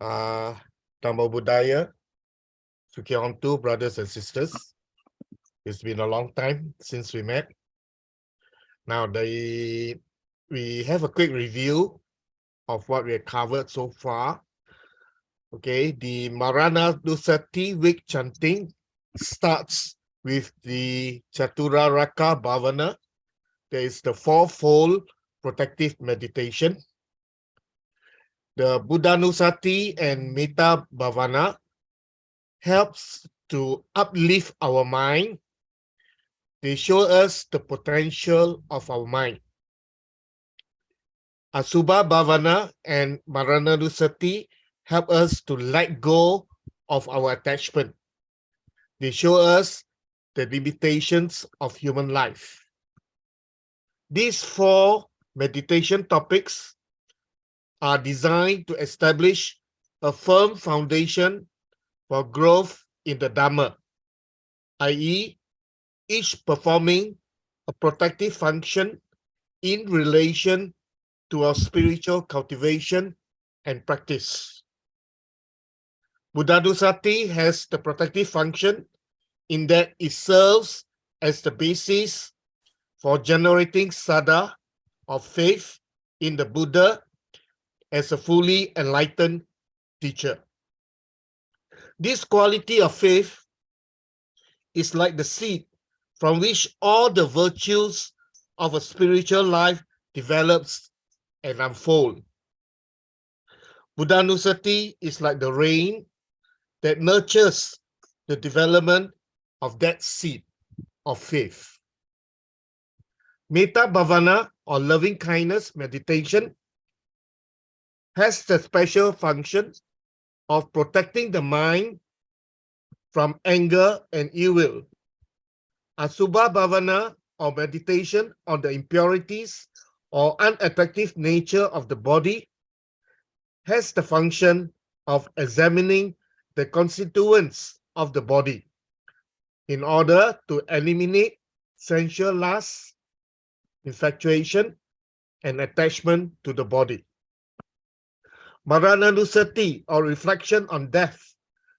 Dhamma Budaya, Sukiantu, brothers and sisters. It's been a long time since we met. Now, we have a quick review of what we have covered so far. Okay, the MARANADUSATI week chanting starts with the Chaturaraka Bhavana. There is the fourfold protective meditation. The Buddhanusati and Metta Bhavana helps to uplift our mind. They show us the potential of our mind. Asubha Bhavana and Maranadusati help us to let go of our attachment. They show us the limitations of human life. These four meditation topics are designed to establish a firm foundation for growth in the Dhamma, i.e., each performing a protective function in relation to our spiritual cultivation and practice. Buddhanusati has the protective function in that it serves as the basis for generating saddha of faith in the Buddha as a fully enlightened teacher. This quality of faith is like the seed from which all the virtues of a spiritual life develops and unfold. Buddhanusati is like the rain that nurtures the development of that seed of faith. Metta Bhavana, or loving kindness meditation, has the special function of protecting the mind from anger and ill will. Asubha Bhavana, or meditation on the impurities or unattractive nature of the body, has the function of examining the constituents of the body in order to eliminate sensual lust, infatuation, and attachment to the body. Maranadusati, or reflection on death,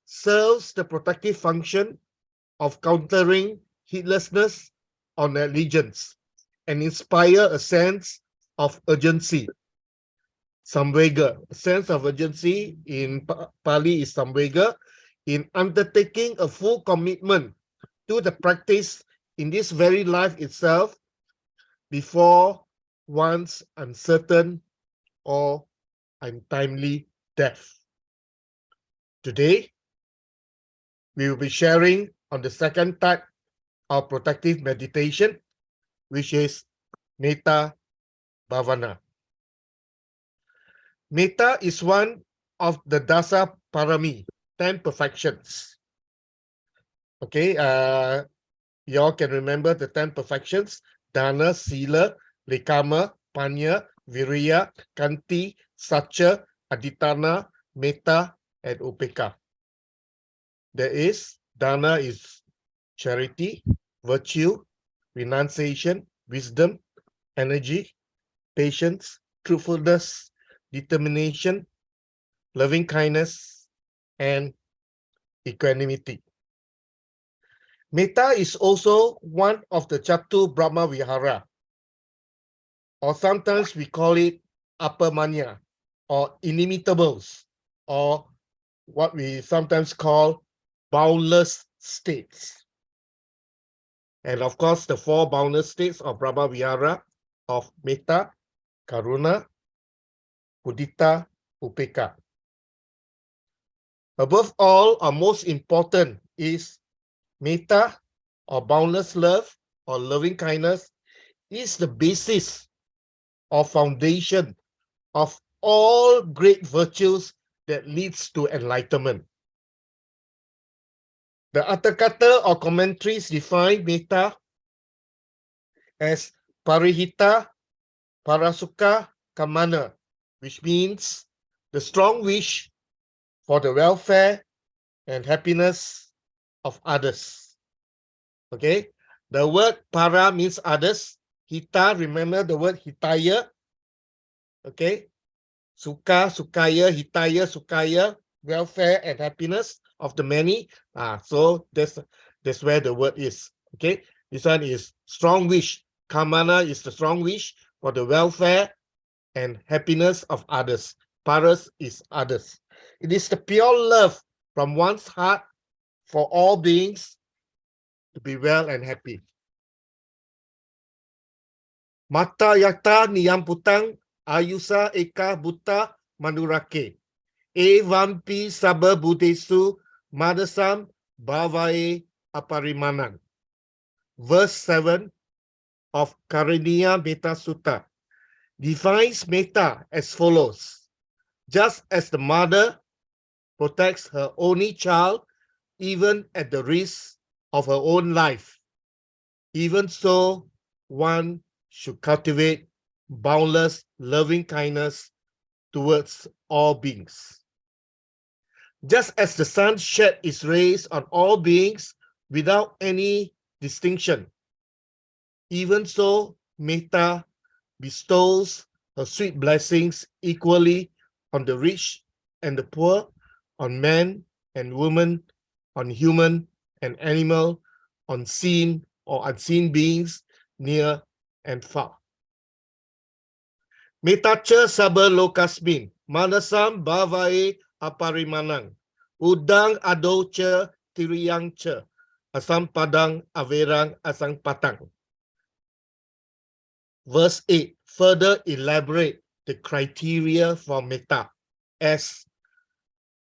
serves the protective function of countering heedlessness on allegiance and inspire a sense of urgency. Samvega, a sense of urgency in Pāli is samvega, in undertaking a full commitment to the practice in this very life itself before one's uncertain or untimely death. Today, we will be sharing on the second type of protective meditation, which is Metta Bhavana. Metta is one of the Dasa Parami, 10 perfections. Okay, you all can remember the 10 perfections: Dana, Sila, Likama, Panya, Viriya, Kanti, Satya, Aditana, Metta, and Upeka. There is Dana is charity, virtue, renunciation, wisdom, energy, patience, truthfulness, determination, loving kindness, and equanimity. Metta is also one of the Chatu Brahma Vihara, or sometimes we call it Apamanya, or inimitables, or what we sometimes call boundless states. And of course, the four boundless states of Brahma Vihara of Metta, Karuna, Mudita, Upeka. Above all, or most important, is Metta, or boundless love, or loving kindness, is the basis or foundation of all great virtues that leads to enlightenment. The Atakata or commentaries define Metta as Parihita Parasuka Kamana, which means the strong wish for the welfare and happiness of others. Okay, the word para means others. Hita, remember the word hitaya. Okay, Sukha, Sukaya, Hitaya, Sukaya, welfare and happiness of the many. So that's where the word is. Okay, this one is strong wish. Kamana is the strong wish for the welfare and happiness of others. Paras is others. It is the pure love from one's heart for all beings to be well and happy. Mata yata niyamputang ayusa eka buta manurake. Evampi sabba buddhesu madasam bhavae aparimanang. Verse 7 of Karaniya Metta Sutta defines metta as follows. Just as the mother protects her only child even at the risk of her own life, even so one should cultivate boundless loving kindness towards all beings. Just as the sun shed its rays on all beings without any distinction, even so metta bestows her sweet blessings equally on the rich and the poor, on men and women, on human and animal, on seen or unseen beings, near and far. Metacha sabba lokasmin, manasam bhavae aparimanang, udang adocha tiriyangcha, asam padang averang asang patang. Verse 8 further elaborate the criteria for metta as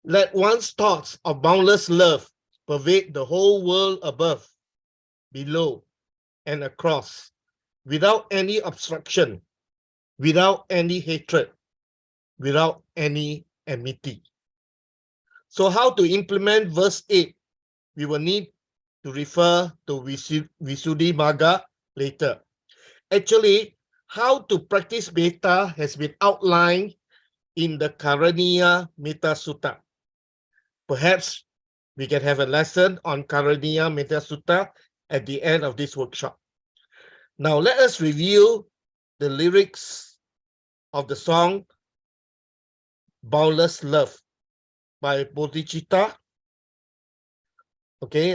let one's thoughts of boundless love pervade the whole world above, below, and across, without any obstruction, without any hatred, without any enmity. So how to implement verse 8? We will need to refer to Visuddhimagga later. Actually, how to practice metta has been outlined in the Karaniya Metta Sutta. Perhaps we can have a lesson on Karaniya Metta Sutta at the end of this workshop. Now let us review the lyrics of the song Boundless Love by Bodhicitta. Okay,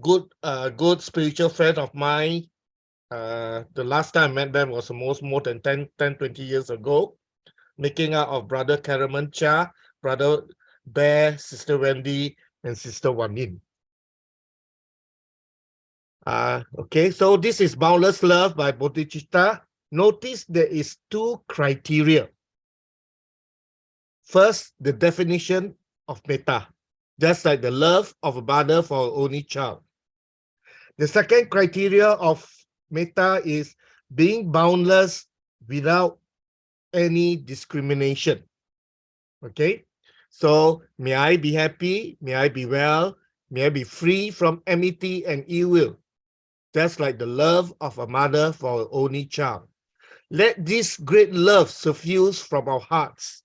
good spiritual friend of mine. The last time I met them was more than 20 years ago, making out of Brother Karaman Cha, Brother Bear, Sister Wendy, and Sister Wanin. Okay, so this is Boundless Love by Bodhicitta. Notice there is two criteria. First, the definition of metta, just like the love of a mother for her only child. The second criteria of metta is being boundless without any discrimination. Okay, so may I be happy, may I be well, may I be free from enmity and ill will, just like the love of a mother for her only child. Let this great love suffuse from our hearts,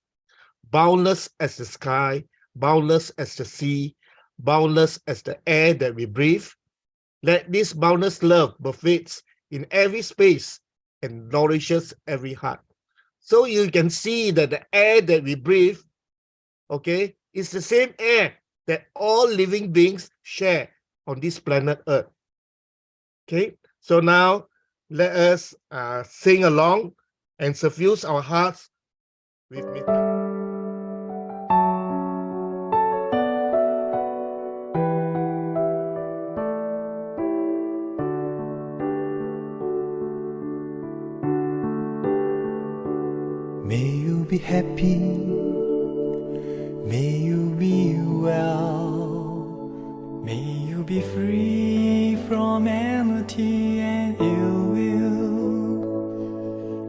boundless as the sky, boundless as the sea, boundless as the air that we breathe. Let this boundless love pervades in every space and nourishes every heart. So you can see that the air that we breathe, okay, is the same air that all living beings share on this planet Earth. Okay, so now let us sing along and suffuse our hearts with metta. May you be happy, may you be well, may you be free from enmity and ill will,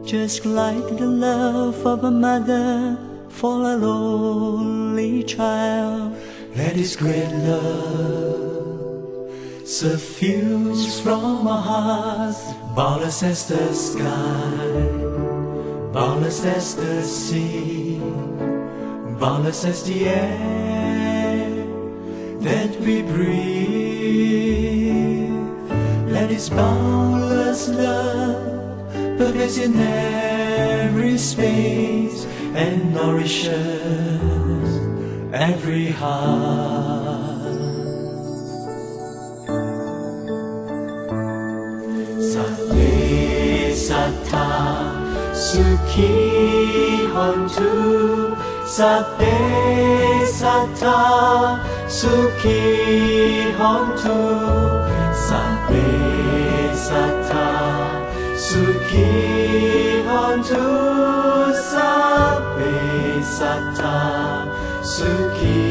just like the love of a mother for a lonely child. Let His great love suffuse from our hearts, boundless as the sky, boundless as the sea, boundless as the air that we breathe. Let His boundless love pervade in every space and nourishes every heart. Sabbe sattva sukhi hontu, sabbe sattva sukhi hontu, sabbe sattva sukhi hontu, sabbe sattva sukhi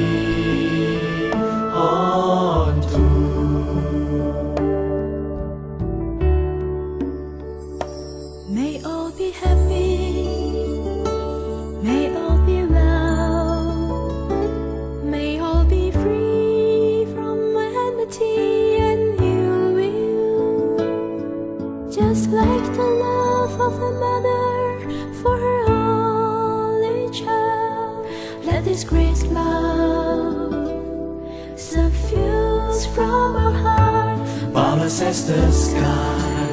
hontu. May all be happy, may all be well, may all be free from enmity and ill will. Just like the love of a mother for her only child, let this great love suffuse from our heart. Boundless as the sky,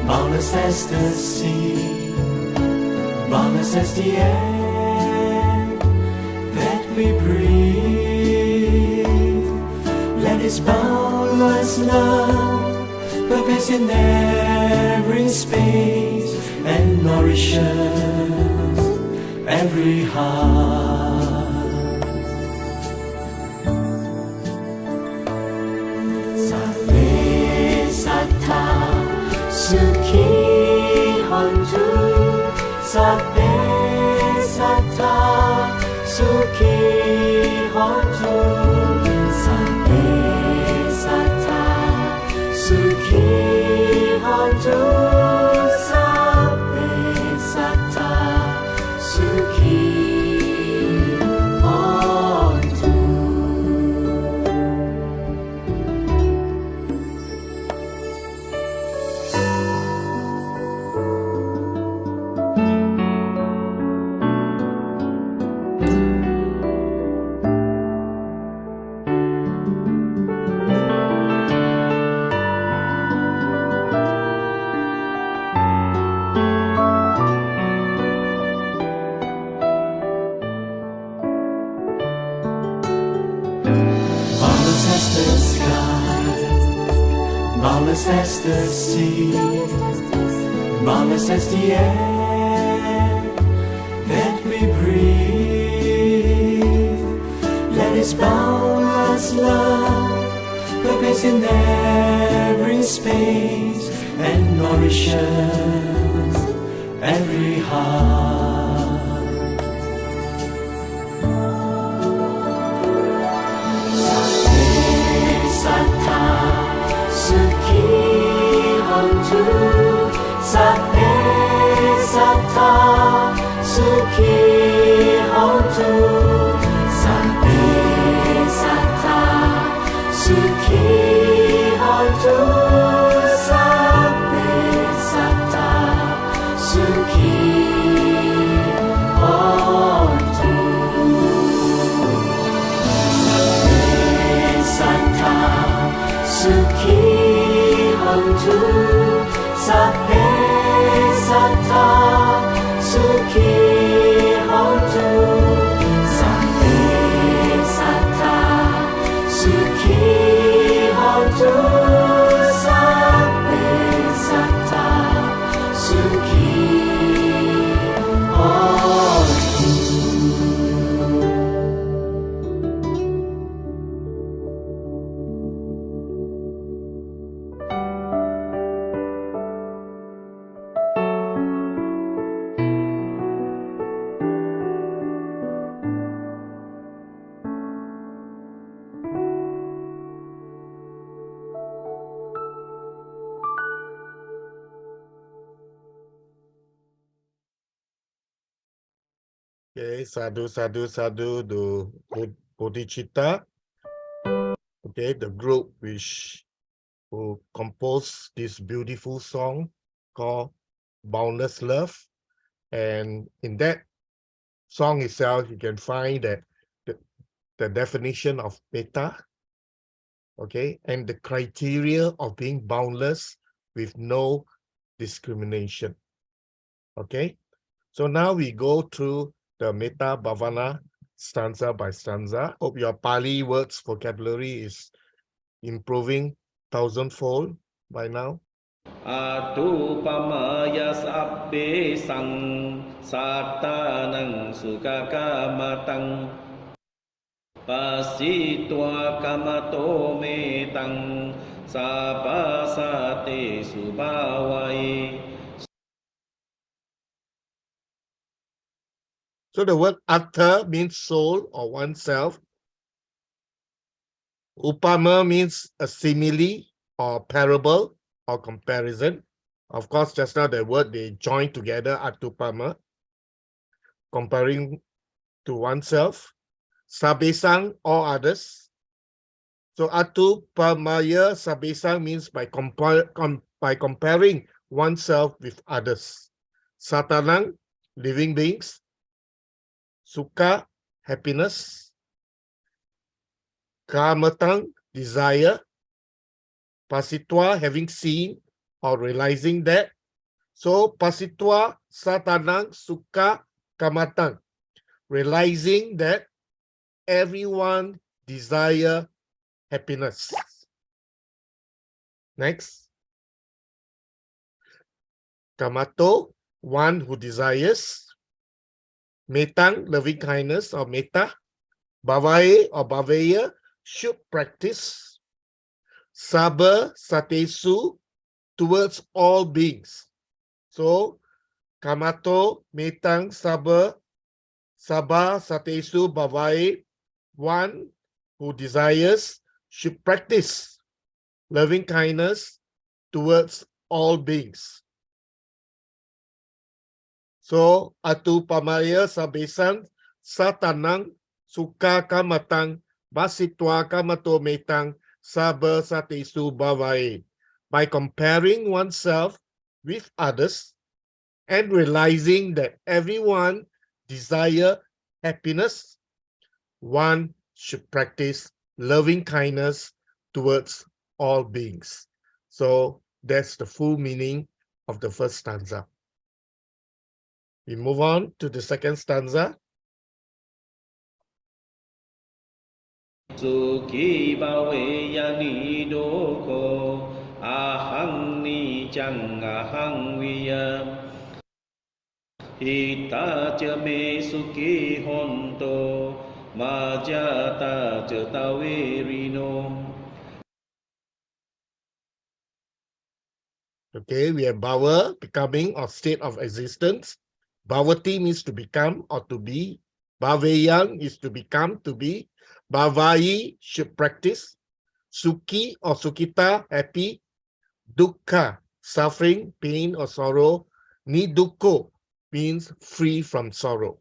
boundless as the sea, boundless as the air that we breathe. Let this boundless love pervade in every space and nourishes every heart. Sabbe sattva sukhi hontu, sabbe sattva sukhi hontu, sabbe sattva sukhi hontu, sabbe sattva sukhi hontu. Boundless as the sky, boundless as the sea, boundless as the air that we breathe. Let its boundless love pervade in every space and nourishes every heart. Sattva sukhi hontu, sabbe sattva sukhi hontu, sabbe sattva sukhi hontu, sabbe sattva sukhi hontu. Sattva sukhi hontu, sabbe sattva sukhi hontu, sabbe sattva sukhi hontu, sabbe sattva sukhi hontu. Okay, sadhu, sadhu, sadhu, the Bodhicitta. Okay, the group who composed this beautiful song called Boundless Love. And in that song itself, you can find that the definition of metta, okay, and the criteria of being boundless with no discrimination. Okay, So now we go through the Metta Bhavana stanza by stanza. Hope your Pali words vocabulary is improving thousandfold by now. Atupamaya sabbe sang satanang sukakamatang pasitwa kamato metang sabasate subawai. So the word atta means soul or oneself. Upama means a simile or parable or comparison. Of course, just now the word they join together, atupama, comparing to oneself. Sabesang or others. So atupamaya sabesang means by comparing oneself with others. Satanang, living beings. Sukha, happiness. Kamatang, desire. Pasitwa, having seen or realizing that. So pasitwa, satanang, sukha, kamatang. Realizing that everyone desire happiness. Next. Kamato, one who desires. Metang, loving kindness or metta. Bhavaye or bhaveya, should practice. Sabha satesu, towards all beings. So, kamato, metang, sabha satesu, bhavaye, one who desires should practice loving kindness towards all beings. So, atupamaya sabesan satanang sukha kamatang basitwa kamato metang sabha satesu bhavaye. By comparing oneself with others and realizing that everyone desire happiness, one should practice loving kindness towards all beings. So that's the full meaning of the first stanza. We move on to the second stanza. Sukhi bhaveya nidoko ahang nicang ahang viyam hita cha me sukhi honto majata cha taverino. Okay, we have bhava, becoming or state of existence. Bhavati means to become or to be. Bhaveyang is to become, to be. Bhavayi, should practice. Sukhi or sukita, happy. Dukkha, suffering, pain or sorrow. Nidukko means free from sorrow.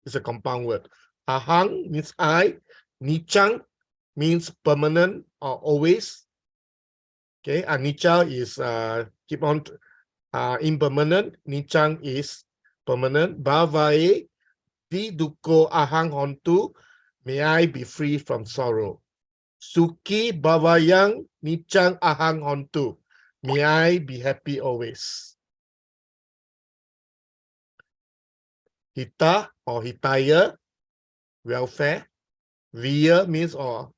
It's a compound word. Ahang means I. Nichang means permanent or always. Okay, anicca is keep on impermanent. Nichang is permanent. Bhavaye, di dukko ahang hontu, may I be free from sorrow. Sukhi bhavayang nichang ahang hontu, may I be happy always. Hita or hitaya, welfare. Via means or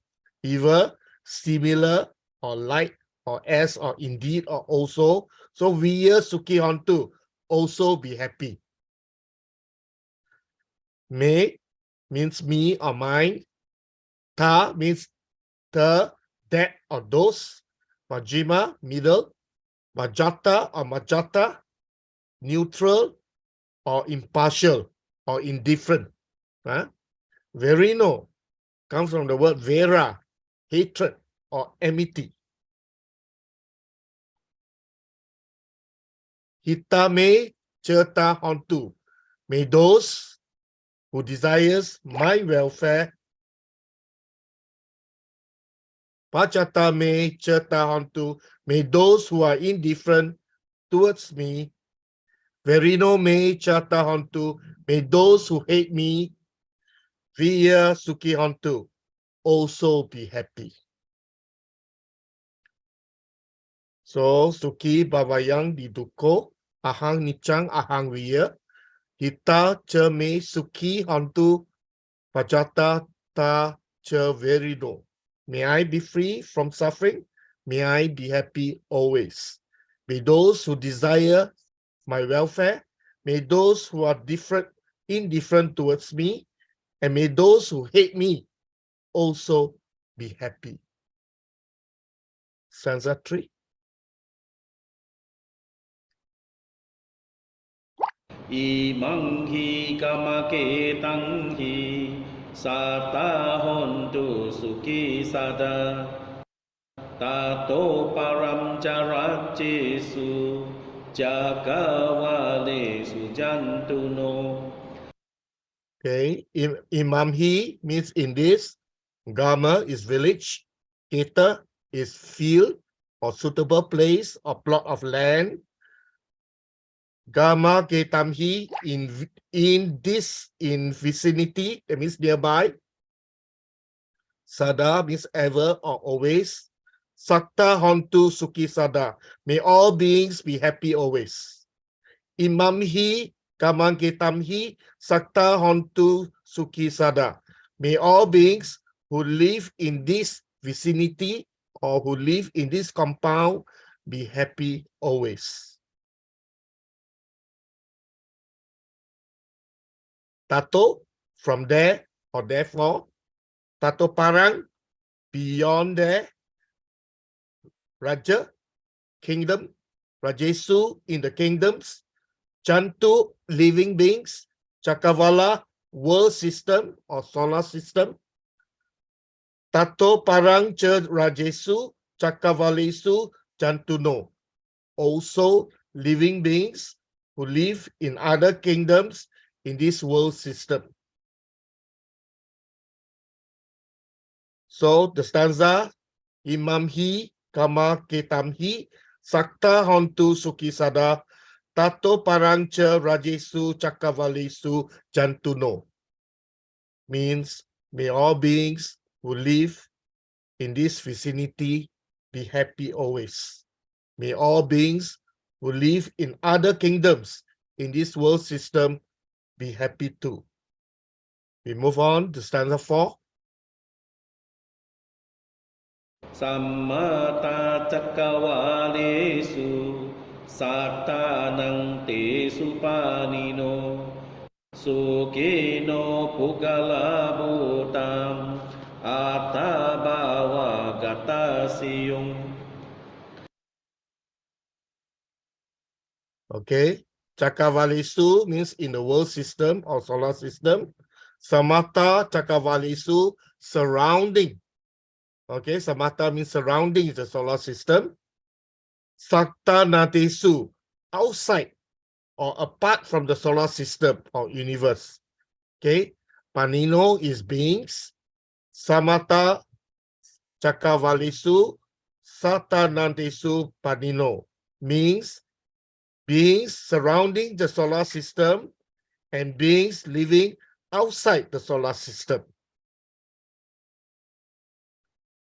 either, similar or like, or as, or indeed, or also. So via sukhi hontu, also be happy. Me means me or mine. Ta means the, that, or those. Majjhima, middle. Majjata or majjata, neutral or impartial or indifferent. Verino comes from the word vera, hatred or enmity. Hitame certa hontu, may those who desires my welfare. Pachata me certa hontu, may those who are indifferent towards me. Verino me certa hontu, may those who hate me. Via sukhi hontu, also be happy. So sukhi bhavayang di dukko, ahang nichang ahang viya, hita cha me sukhi hontu pajata ta cha verino. May I be free from suffering. May I be happy always. May those who desire my welfare, may those who are indifferent towards me, and may those who hate me also be happy. Stanza 3. Imang hi kamake tang hi sata hontu suki sada tato param jarat jesu jagawale sujantuno. Okay, Imamhi means in this, Gama is village, Keta is field or suitable place or plot of land. Gama Ketamhi in vicinity, that means nearby. Sada means ever or always. Sakta hontu suki sada. May all beings be happy always. Imamhi kamang ketamhi sakta hontu suki sada. May all beings who live in this vicinity or who live in this compound be happy always. Tato, from there or therefore. Tato parang, beyond there. Raja, kingdom. Rajesu, in the kingdoms. Jantu, living beings. Chakavala, world system or solar system. Tato parang cha rajesu, chakavalesu, jantuno. Also living beings who live in other kingdoms in this world system. So the stanza, Imamhi kama ketamhi sakta hontu sukisada tato parang cha rajesu chakavalesu jantuno, means may all beings who live in this vicinity be happy always. May all beings who live in other kingdoms in this world system be happy too. We move on to stanza 4. Sammata cakkawalesu satanang te supanino sukino pugala bhutam atabawa gatasiyung. Okay, Chakavalesu means in the world system or solar system. Samata Chakavalesu, surrounding. Okay, Samata means surrounding the solar system. Sakta Natesu, outside or apart from the solar system or universe. Okay, Panino is beings. Samata Chakavalesu, Sata Natesu Panino means beings surrounding the solar system and beings living outside the solar system.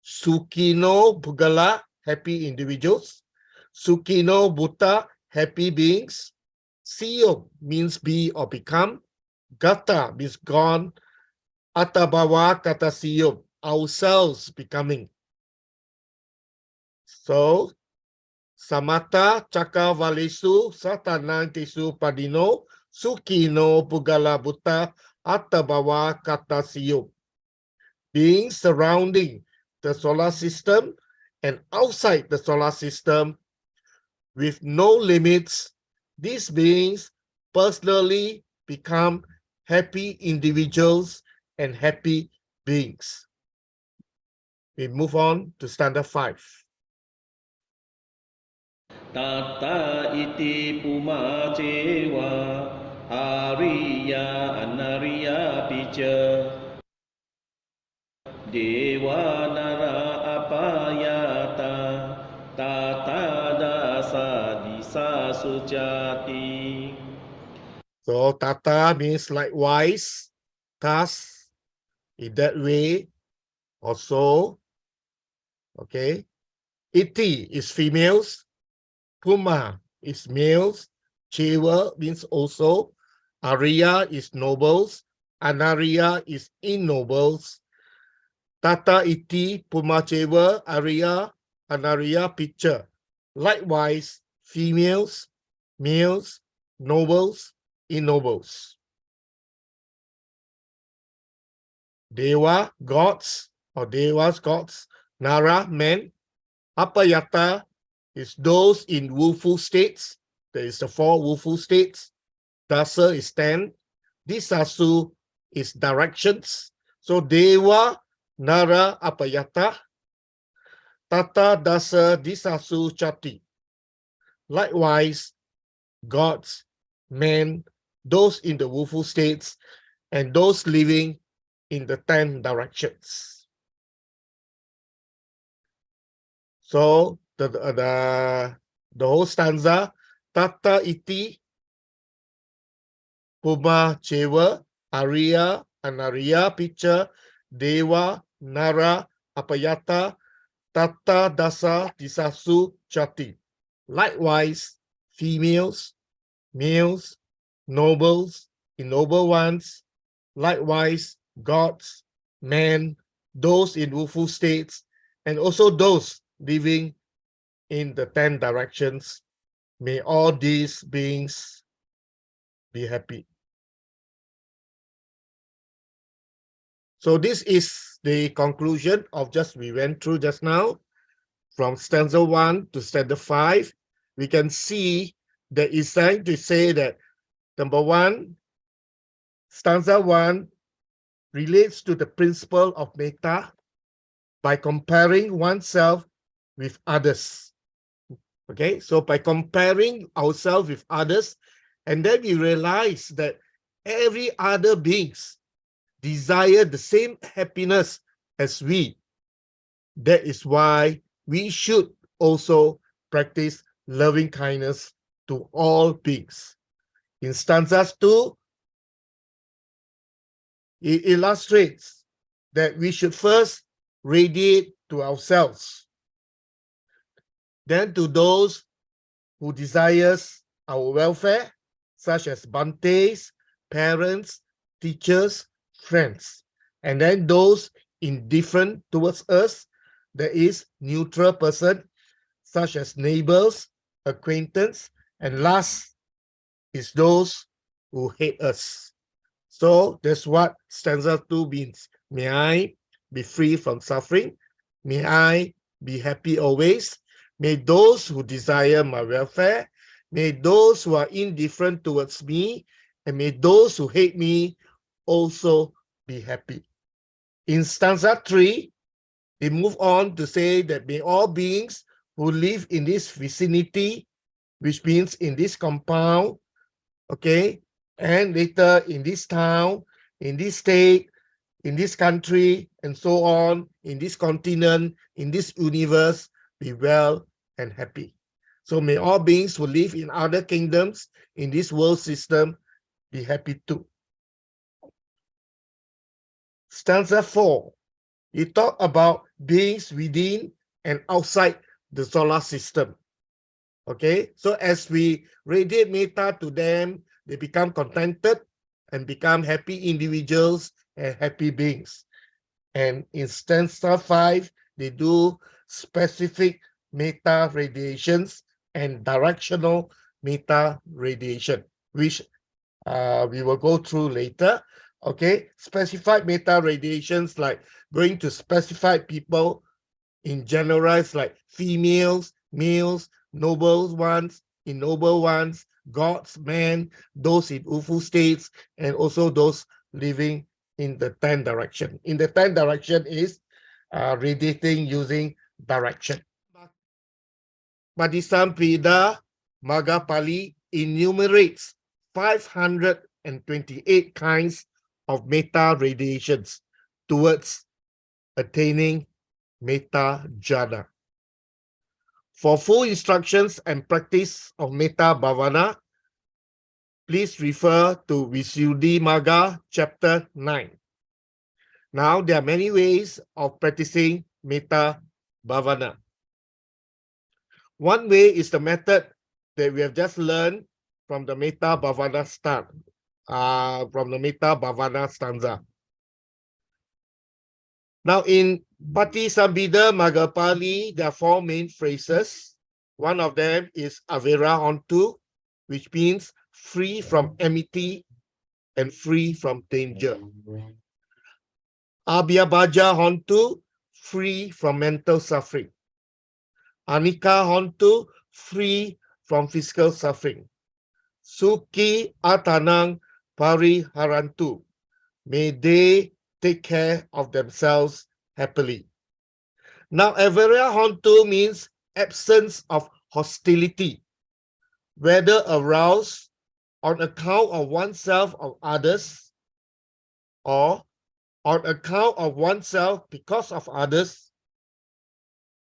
Sukino Bhugala, happy individuals. Sukino Bhuta, happy beings. Siyo means be or become. Gata means gone. Atabawa kata siyo, ourselves becoming. So, Samata Chakavalesu Satanang Tesu Padino Sukino Bhugala Bhuta Atabawa kata siyo. Beings surrounding the solar system and outside the solar system with no limits, these beings personally become happy individuals and happy beings. We move on to standard 5. Tata iti puma cewa ariya anariya pica dewa nara apayata tata dasa disa sujati. So Tata means likewise, thus, in that way, also. Okay. Iti is females. Puma is males. Chewa means also. Arya is nobles. Anarya is ignobles. Tata iti pumachewa Arya Anarya picture. Likewise, females, males, nobles, ignobles. Dewa, gods, or devas, gods. Nara, men. Apayata is those in willful states. There is the 4 willful states. Dasa is 10. Disasu is directions. So Dewa, Nara, Apayata. Tata, Dasa, Disasu, Chati. Likewise, gods, men, those in the willful states, and those living in the 10 directions. So the whole stanza, Tata iti Puma Chewa, Arya, Anarya picture, Dewa, Nara, Apayata, Tata Dasa Disasu Chati. Likewise, females, males, nobles, ignoble ones, likewise, gods, men, those in willful states, and also those living in the 10 directions. May all these beings be happy. So this is the conclusion of just we went through just now. From stanza 1 to stanza 5, we can see that it's trying to say that, number 1, stanza 1 relates to the principle of metta by comparing oneself with others. Okay, so by comparing ourselves with others, and then we realize that every other beings desire the same happiness as we. That is why we should also practice loving kindness to all beings. In stanzas 2, it illustrates that we should first radiate to ourselves, then to those who desires our welfare, such as Bantes, parents, teachers, friends, and then those indifferent towards us, that is neutral person, such as neighbors, acquaintance, and last is those who hate us. So that's what stanza 2 means. May I be free from suffering. May I be happy always. May those who desire my welfare, may those who are indifferent towards me, and may those who hate me also be happy. In stanza 3, they move on to say that may all beings who live in this vicinity, which means in this compound, okay, and later in this town, in this state, in this country, and so on, in this continent, in this universe, be well and happy. So may all beings who live in other kingdoms in this world system be happy too. Stanza 4, you talk about beings within and outside the solar system. Okay, so as we radiate metta to them, they become contented and become happy individuals and happy beings. And in stanza 5, they do specific metta radiations and directional metta radiation, which we will go through later. Okay, specified metta radiations like going to specified people in generals like females, males, noble ones, ignoble ones, gods, men, those in willful states, and also those living in the 10 direction. In the 10 direction is radiating using direction. Madhisampeda Magga Pāli enumerates 528 kinds of metta radiations towards attaining metta jhana. For full instructions and practice of metta bhavana, please refer to Visuddhimagga chapter 9. Now, there are many ways of practicing metta bhavana. One way is the method that we have just learned from the Metta Bhavana stanza. Now in Patisambhida Magga Pāli, there are 4 main phrases. One of them is Avera Hontu, which means free from enmity and free from danger. Abhyabaja Hontu, free from mental suffering. Anika Hontu, free from physical suffering. Suki Atanang Pariharantu, may they take care of themselves happily. Now, Avera Hontu means absence of hostility, whether aroused on account of oneself or others, or on account of oneself because of others,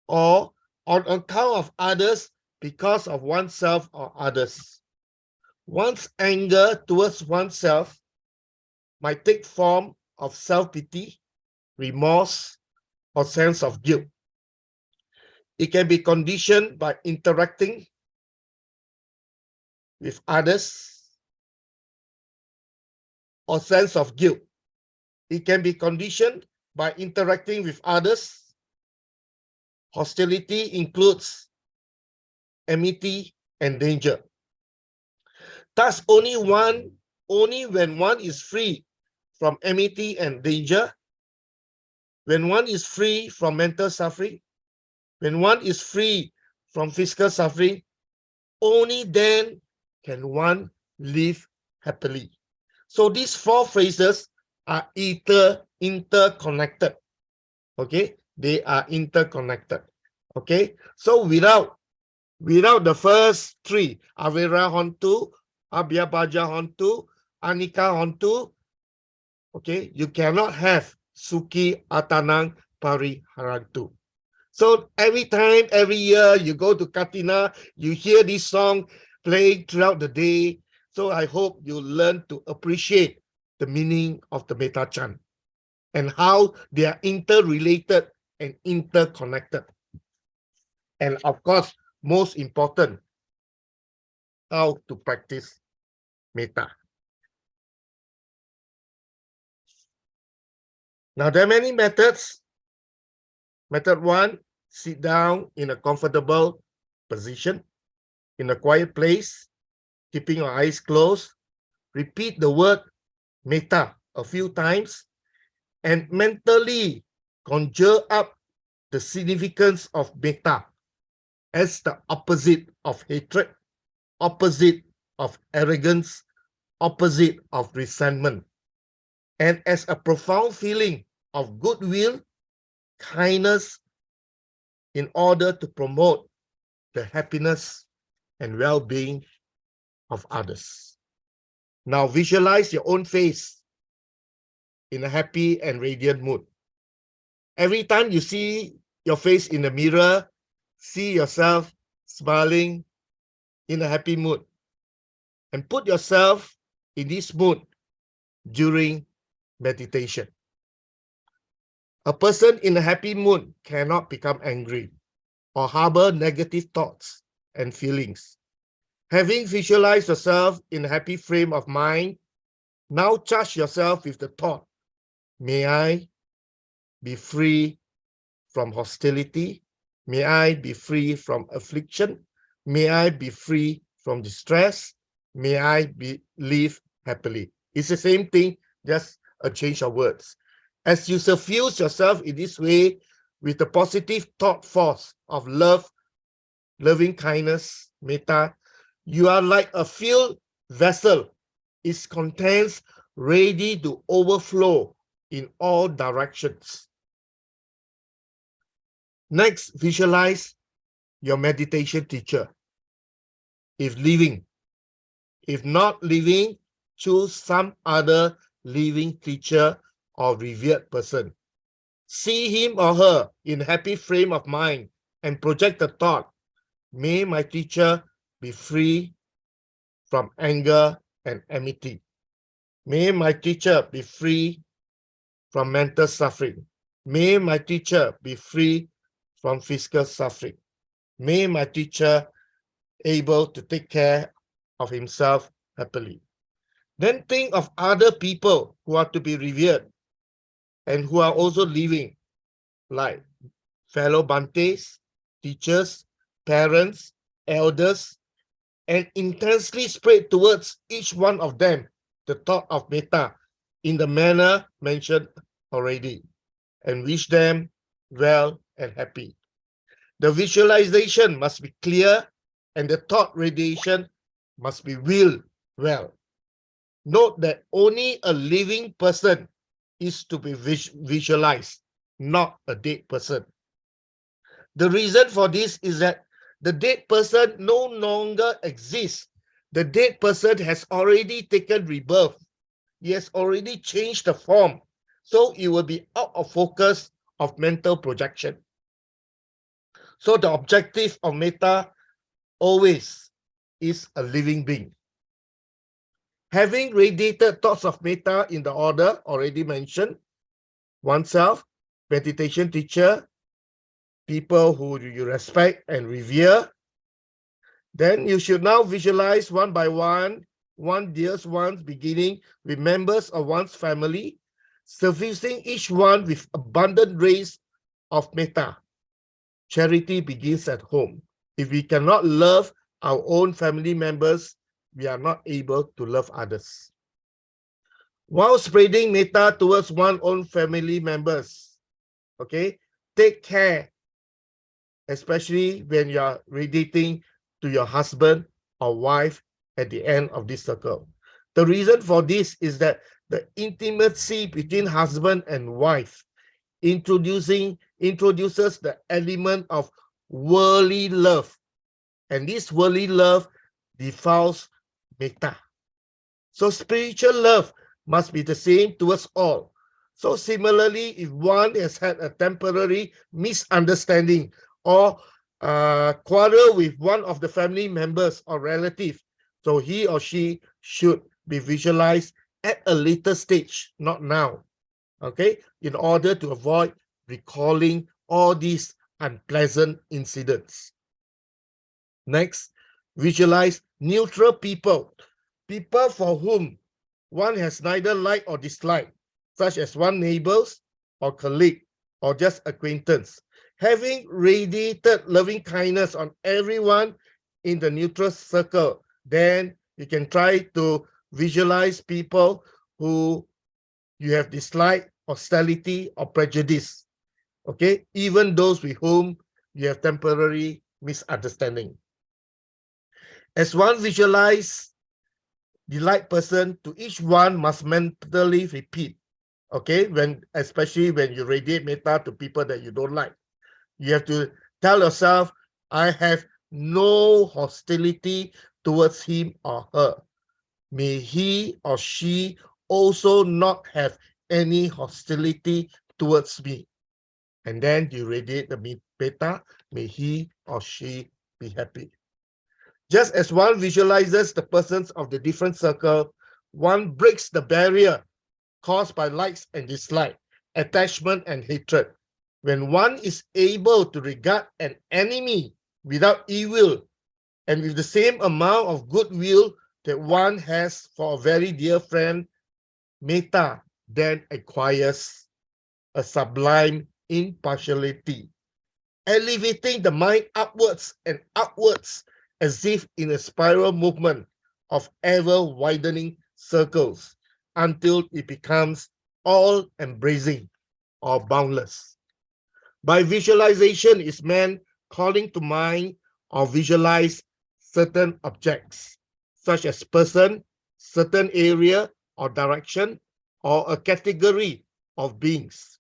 or on account of others because of oneself or others. One's anger towards oneself might take form of self-pity, remorse, or sense of guilt. It can be conditioned by interacting with others, or sense of guilt. It can be conditioned by interacting with others. Hostility includes enmity and danger. Thus, only when one is free from enmity and danger, when one is free from mental suffering, when one is free from physical suffering, only then can one live happily. So these 4 phrases are interconnected. Okay, they are interconnected. Okay, so without the first 3, Avera Hontu, Abhyabaja Hontu, Anika Hontu, okay, you cannot have Suki Atanang Pariharantu. So every time, every year you go to Katina, you hear this song playing throughout the day. So I hope you learn to appreciate the meaning of the Metta chant and how they are interrelated and interconnected. And of course, most important, how to practice Metta. Now, there are many methods. Method 1, sit down in a comfortable position, in a quiet place, keeping your eyes closed. Repeat the word Metta a few times and mentally conjure up the significance of Metta as the opposite of hatred, opposite of arrogance, opposite of resentment, and as a profound feeling of goodwill, kindness, in order to promote the happiness and well-being of others. Now visualize your own face in a happy and radiant mood. Every time you see your face in the mirror, see yourself smiling in a happy mood, and put yourself in this mood during meditation. A person in a happy mood cannot become angry or harbor negative thoughts and feelings. Having visualized yourself in a happy frame of mind, now charge yourself with the thought, may I be free from hostility? May I be free from affliction? May I be free from distress? May I live happily? It's the same thing, just a change of words. As you suffuse yourself in this way with the positive thought force of love, loving kindness, metta, you are like a filled vessel. Its contents ready to overflow in all directions. Next, visualize your meditation teacher. If living, if not living, choose some other living teacher or revered person. See him or her in happy frame of mind and project the thought, may my teacher be free from anger and enmity. May my teacher be free from mental suffering. May my teacher be free from physical suffering. May my teacher able to take care of himself happily. Then think of other people who are to be revered and who are also living, like fellow Bantes, teachers, parents, elders, and intensely spread towards each one of them the thought of metta in the manner mentioned already, and wish them well and happy. The visualization must be clear and the thought radiation must be willed well. Note that only a living person is to be visualized, not a dead person. The reason for this is that the dead person no longer exists. The dead person has already taken rebirth. He has already changed the form. So it will be out of focus of mental projection. So the objective of metta always is a living being. Having radiated thoughts of metta in the order already mentioned, oneself, meditation teacher, people who you respect and revere, then you should now visualize one by one dearest ones, beginning with members of one's family, servicing each one with abundant rays of metta. Charity begins at home. If we cannot love our own family members, we are not able to love others. While spreading metta towards one's own family members, okay, take care, especially when you are radiating to your husband or wife at the end of this circle. The reason for this is that the intimacy between husband and wife introduces the element of worldly love, and this worldly love defiles metta. So spiritual love must be the same towards all. So similarly, if one has had a temporary misunderstanding or quarrel with one of the family members or relative, so he or she should be visualized at a later stage, not now, okay, in order to avoid recalling all these unpleasant incidents. Next, visualize neutral people, people for whom one has neither like or dislike, such as one neighbors or colleague or just acquaintance. Having radiated loving kindness on everyone in the neutral circle, then you can try to visualize people who you have dislike, hostility, or prejudice. Okay, even those with whom you have temporary misunderstanding. As one visualize the like person, to each one must mentally repeat. Okay, especially when you radiate metta to people that you don't like, you have to tell yourself, I have no hostility towards him or her. May he or she also not have any hostility towards me. And then you radiate the metta, may he or she be happy. Just as one visualizes the persons of the different circle, one breaks the barrier caused by likes and dislike, attachment and hatred. When one is able to regard an enemy without evil and with the same amount of goodwill that one has for a very dear friend, metta then acquires a sublime impartiality, elevating the mind upwards and upwards as if in a spiral movement of ever-widening circles until it becomes all-embracing or boundless. By visualization is meant calling to mind or visualize certain objects, such as person, certain area or direction, or a category of beings.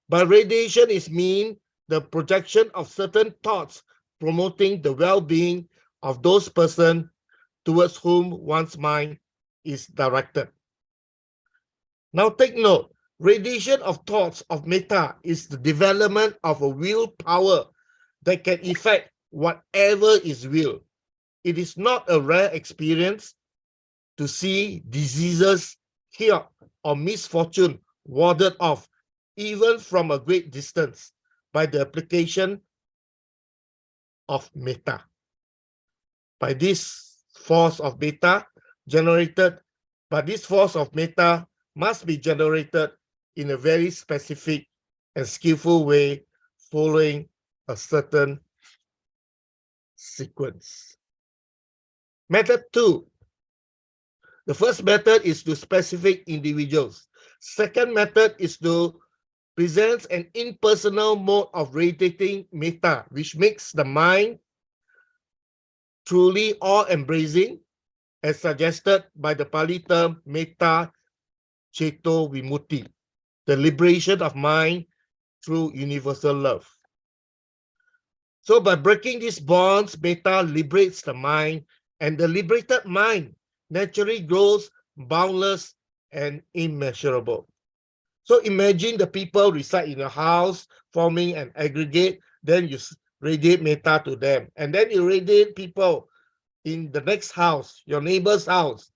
By radiation is mean the projection of certain thoughts promoting the well-being of those persons towards whom one's mind is directed. Now take note, radiation of thoughts of metta is the development of a willpower that can effect whatever is willed. It is not a rare experience to see diseases cured or misfortune warded off, even from a great distance, by the application of metta. by this force of metta generated, but this force of metta must be generated in a very specific and skillful way, following a certain sequence. Method 2. The first method is to specific individuals. Second method is to present an impersonal mode of radiating metta, which makes the mind truly all-embracing, as suggested by the Pali term Metta Ceto Vimutti, the liberation of mind through universal love. So by breaking these bonds, metta liberates the mind, and the liberated mind naturally grows boundless and immeasurable. So imagine the people reside in your house, forming an aggregate, then you radiate metta to them, and then you radiate people in the next house, your neighbor's house,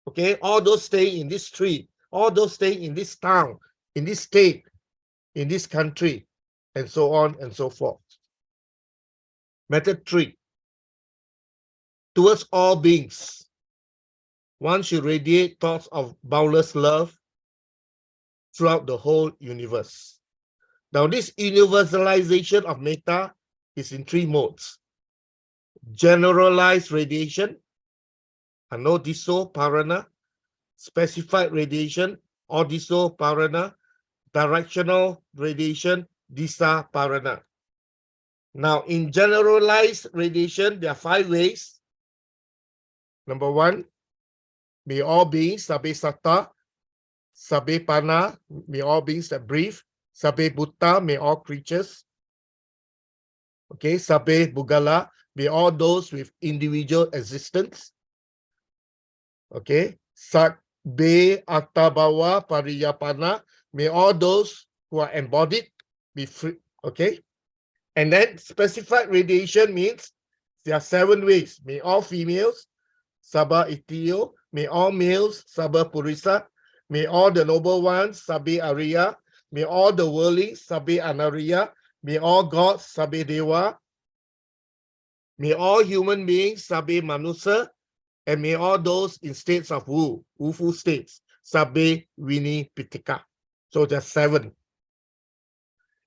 okay, all those staying in this street, all those staying in this town, in this state, in this country, and so on and so forth. Method 3. Towards all beings, one should radiate thoughts of boundless love throughout the whole universe. Now, this universalization of metta is in 3 modes. Generalized radiation, anodiso parana, specified radiation, odiso parana, directional radiation, disa parana. Now, in generalized radiation, there are 5 ways. Number 1, may all beings, sabe satta, sabe pana, may all beings that breathe, sabe butta, may all creatures, okay, sabe bugala, may all those with individual existence, okay, sabe attabawa pariyapana, may all those who are embodied be free, okay. And then specified radiation means there are 7 ways. May all females, Sabha Itio, may all males, Sabha Purisa, may all the noble ones, Sabe Arya, may all the worldly, Sabe Anariya, may all gods, Sabe Dewa, may all human beings, Sabe Manusa, and may all those in states of Wu, Wufu states, Sabe Vini Pitika. So there's 7.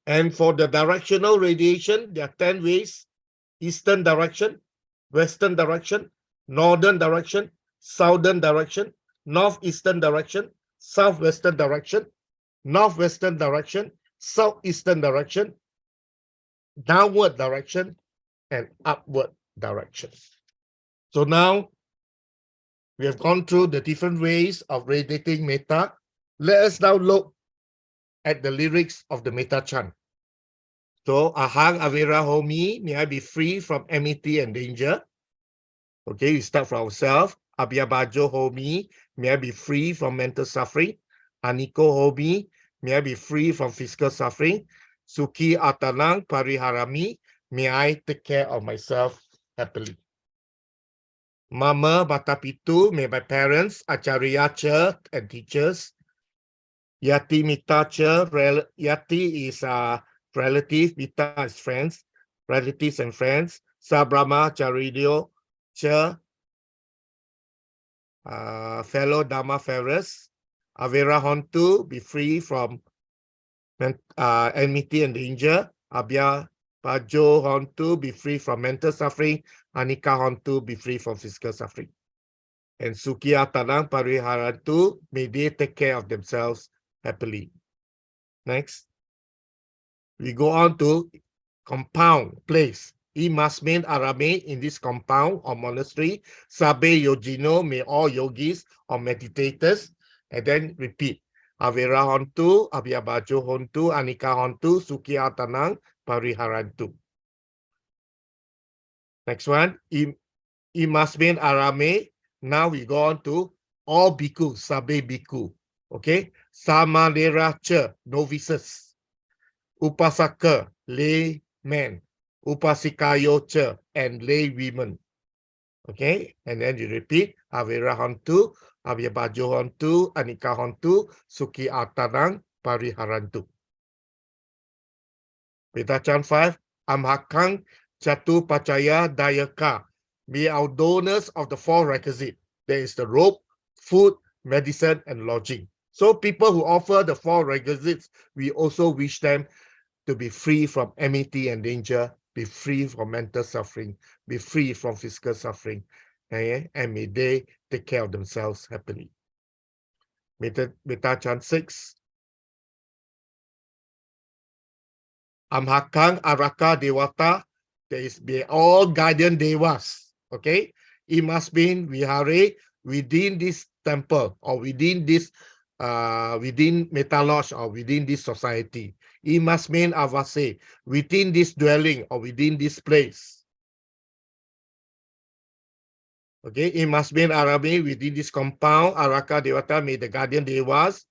And for the directional radiation, there are 10 ways: eastern direction, western direction, northern direction, southern direction, northeastern direction, southwestern direction, northwestern direction, southeastern direction, downward direction, and upward direction. So now we have gone through the different ways of radiating metta. Let us now look at the lyrics of the metta chant. So, ahang avira homi, may I be free from enmity and danger. Okay, we start from ourselves. Abhyabajo homi, may I be free from mental suffering. Aniko homi, may I be free from physical suffering. Suki atanang pariharami, may I take care of myself happily. Mama batapitu, may my parents, acharya cha and teachers. Yati mita cha, yati is relative, mita is friends, relatives and friends. Sabrama charidio cha, fellow Dhamma farers. Avera hontu, be free from enmity and danger. Abhya pajo hontu, be free from mental suffering. Anika hontu, be free from physical suffering. And Sukiya tanang pariharantu, may they take care of themselves happily. Next. We go on to compound place. I must mean arame in this compound or monastery. Sabe yojino, may all yogis or meditators. And then repeat. Avera hontu, abhyabajo hontu, anika hontu, sukiya tanang pariharantu. Next one. I must mean arame. Now we go on to all bhikkhu, sabe bhikkhu. Okay. Samanera cha, novices. Upasaka, laymen. Upasikayo cha, and lay women. Okay, and then you repeat. Avera hontu, abhyabajo hontu, anika hontu, suki atanang pariharantu. Metta chant 5. Amhakang chatu pacaya dayaka. be our donors of the four requisites. There is the robe, food, medicine, and lodging. So people who offer the four requisites, we also wish them to be free from enmity and danger, be free from mental suffering, be free from physical suffering, and may they take care of themselves happily. Metta chant 6. Amhakang Araka Dewata, there is be all guardian devas. Okay, it must be vihare within this temple or within this within Metta Lodge or within this society. It must mean avase within this dwelling or within this place. Okay, it must mean Arabi within this compound. Araka Dewata, may the guardian devas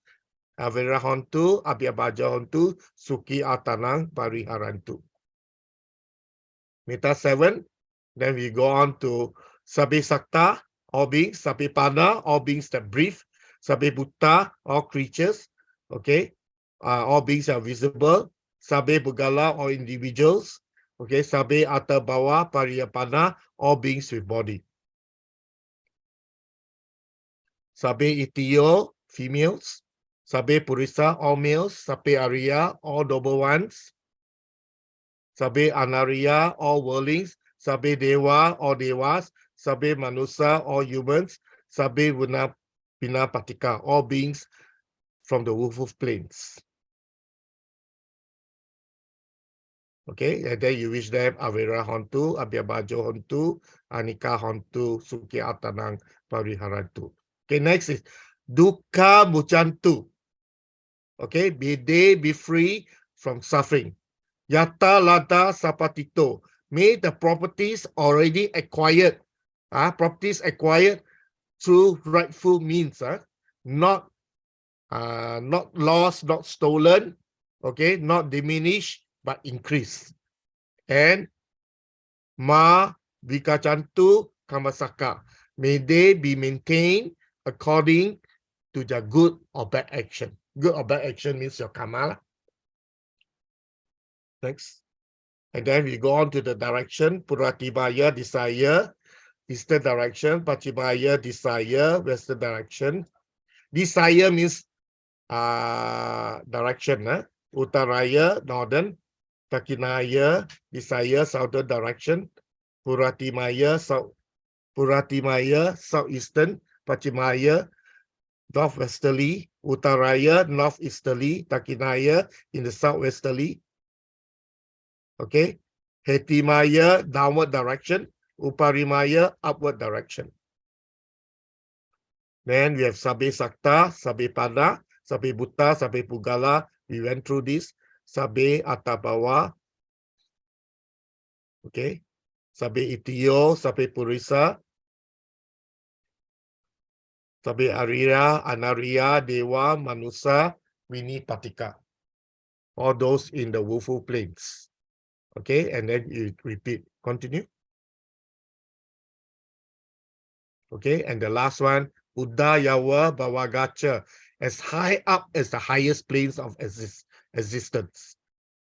Avera Hontu, Abhyabaja Hontu, Suki Atanang, Pariharantu. Metta 7. Then we go on to Sabe Sakta, all beings, Sabe Pana, all beings that breathe, Sabe Butta, all creatures, okay, all beings are visible, Sabe Bugala, all individuals, okay, Sabe Atabawa, Pariyapana, all beings with body. Sabe Itiyo, females, Sabe Purisa, all males, Sabe Arya, all noble ones, Sabe Anariya, all worldlings, Sabe Dewa, all devas, Sabe Manusa, all humans, Sabe Vinapatika, all beings from the woeful plains. Okay, and then you wish them Avera Hontu, Abhyabajo Hontu, Anika Hontu, Suki Atanang, Pariharantu. Okay, next is Dukkha Muchantu. Okay, may they be free from suffering. Yata Lada Sapatito. May the properties already acquired, properties acquired through rightful means, not lost, not stolen, okay, not diminished, but increased. And Ma Vikachantu Kamasaka. May they be maintained according to their good or bad action. Good or bad action means your karma. Next. And then we go on to the direction. Puratibaya, desire. Eastern direction. Pachimaya, desire. Western direction. Desire means direction. Uttaraya, northern. Dakshinaya, desire, southern direction. Puratimaya, southeastern. Pachimaya, northwesterly. Uttaraya, northeasterly. Dakshinaya, in the southwesterly. Okay. Hetimaya, downward direction. Uparimaya, upward direction. Then we have Sabe Sakta, Sabe Pada, Sabe Butta, Sabe Pugala. We went through this. Sabe Atabawa. Okay. Sabe Itiyo, Sabe Purisa. Sabe Arya, Anariya, Dewa, Manusa, Vinipatika. All those in the woeful plains. Okay, and then you repeat. Continue. Okay, and the last one, Udayawa Bhavagacha, as high up as the highest planes of existence.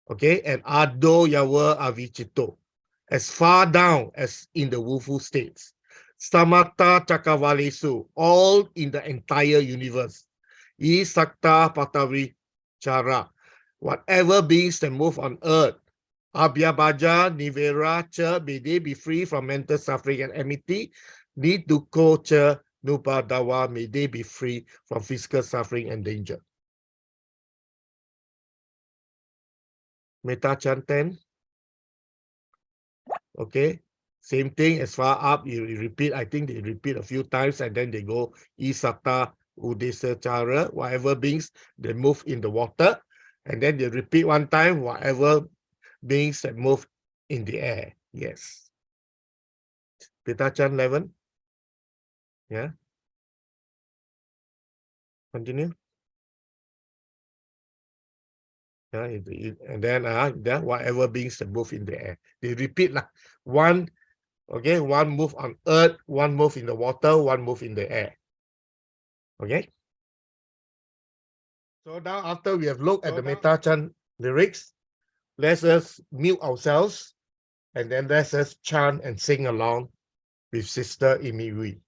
Okay, and Ado Yawa Avichito, as far down as in the woeful states. Samata Chakavalesu, all in the entire universe. Isakta Patavi Chara, whatever beings that move on earth. Abhyabaja, Nivera, Cha, may they be free from mental suffering and enmity. Niduko, Cha, Nupadawa, may they be free from physical suffering and danger. Metta chant 10. Okay, same thing as far up, you repeat, I think they repeat a few times and then they go Isata, Udesa, Chara, whatever beings, they move in the water. And then they repeat one time, whatever beings that move in the air. Yes. Metta chant 11. Yeah. Continue. Yeah, and then whatever beings that move in the air. They repeat like one, okay, one move on earth, one move in the water, one move in the air. Okay. So now after we have looked at the Metta chant lyrics, let us mute ourselves and then let us chant and sing along with Sister Imiwi.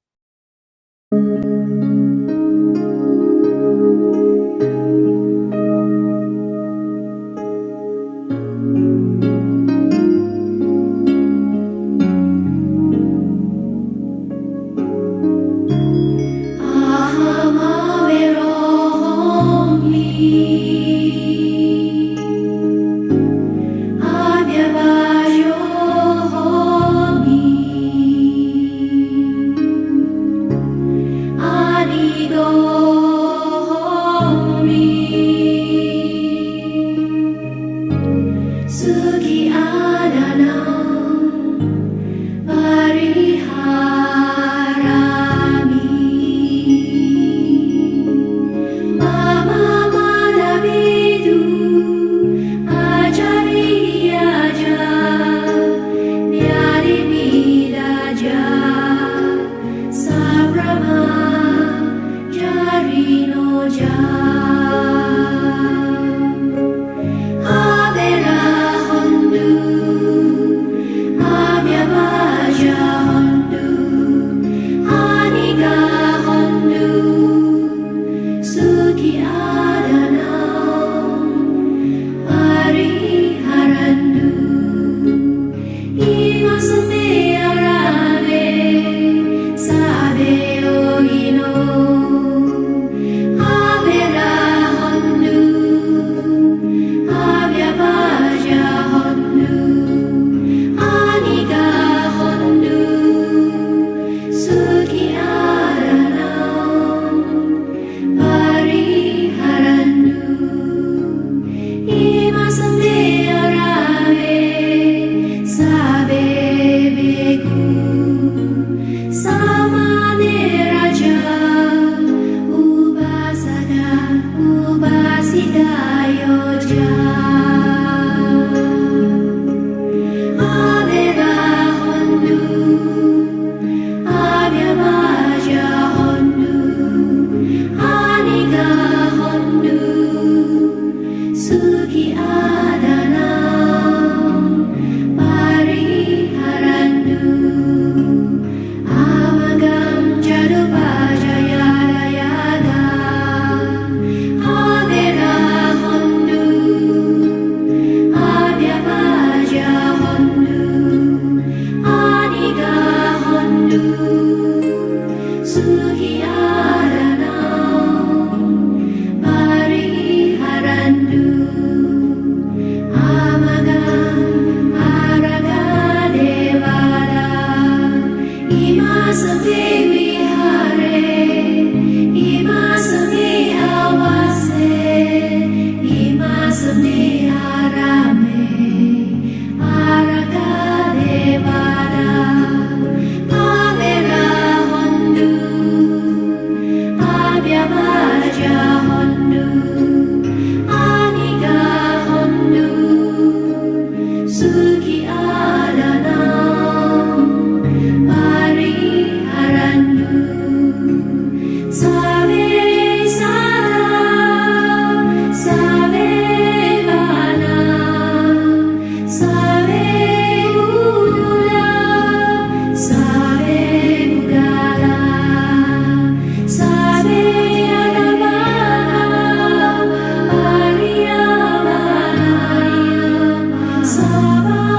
Sabah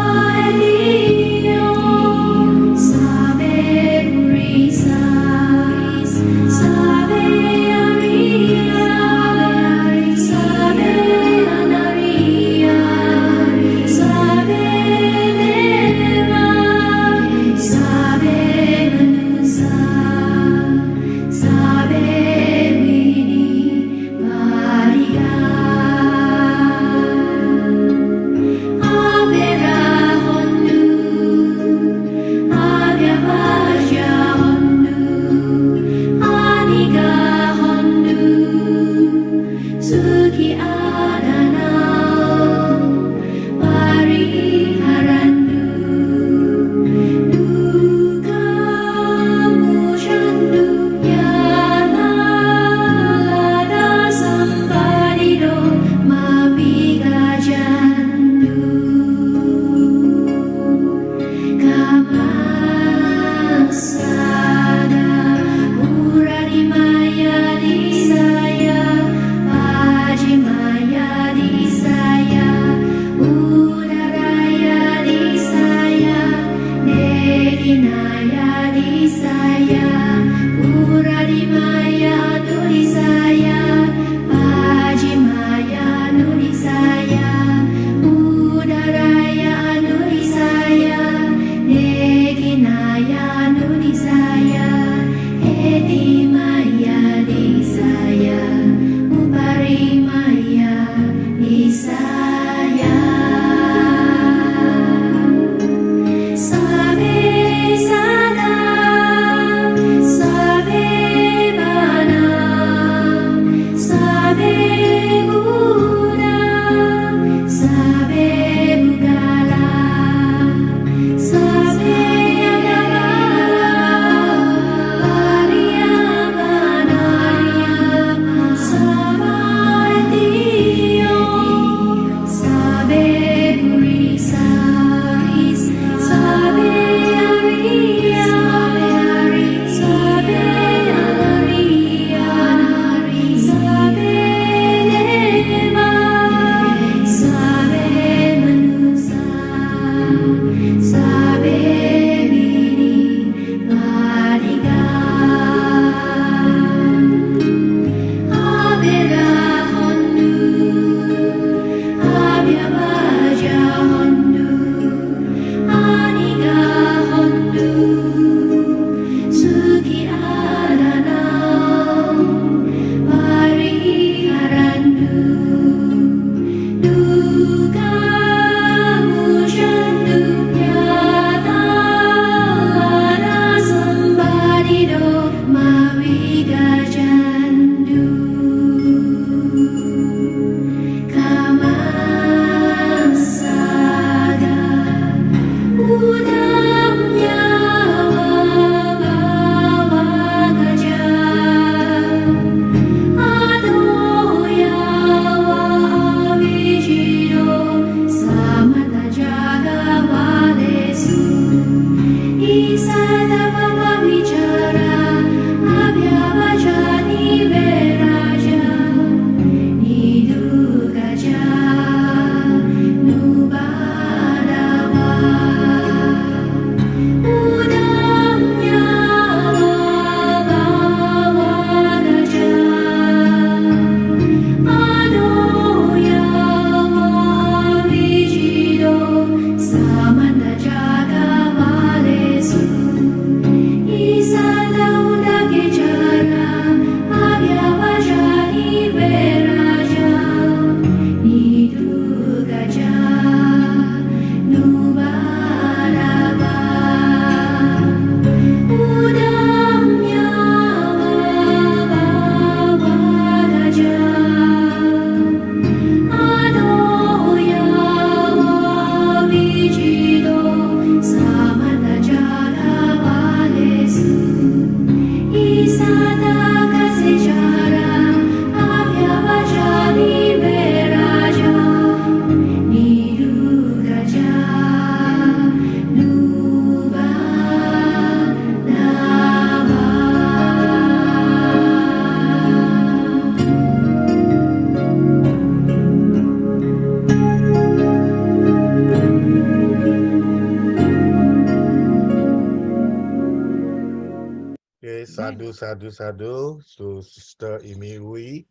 Sadhu, sadhu, sadhu to Sister Imiwi.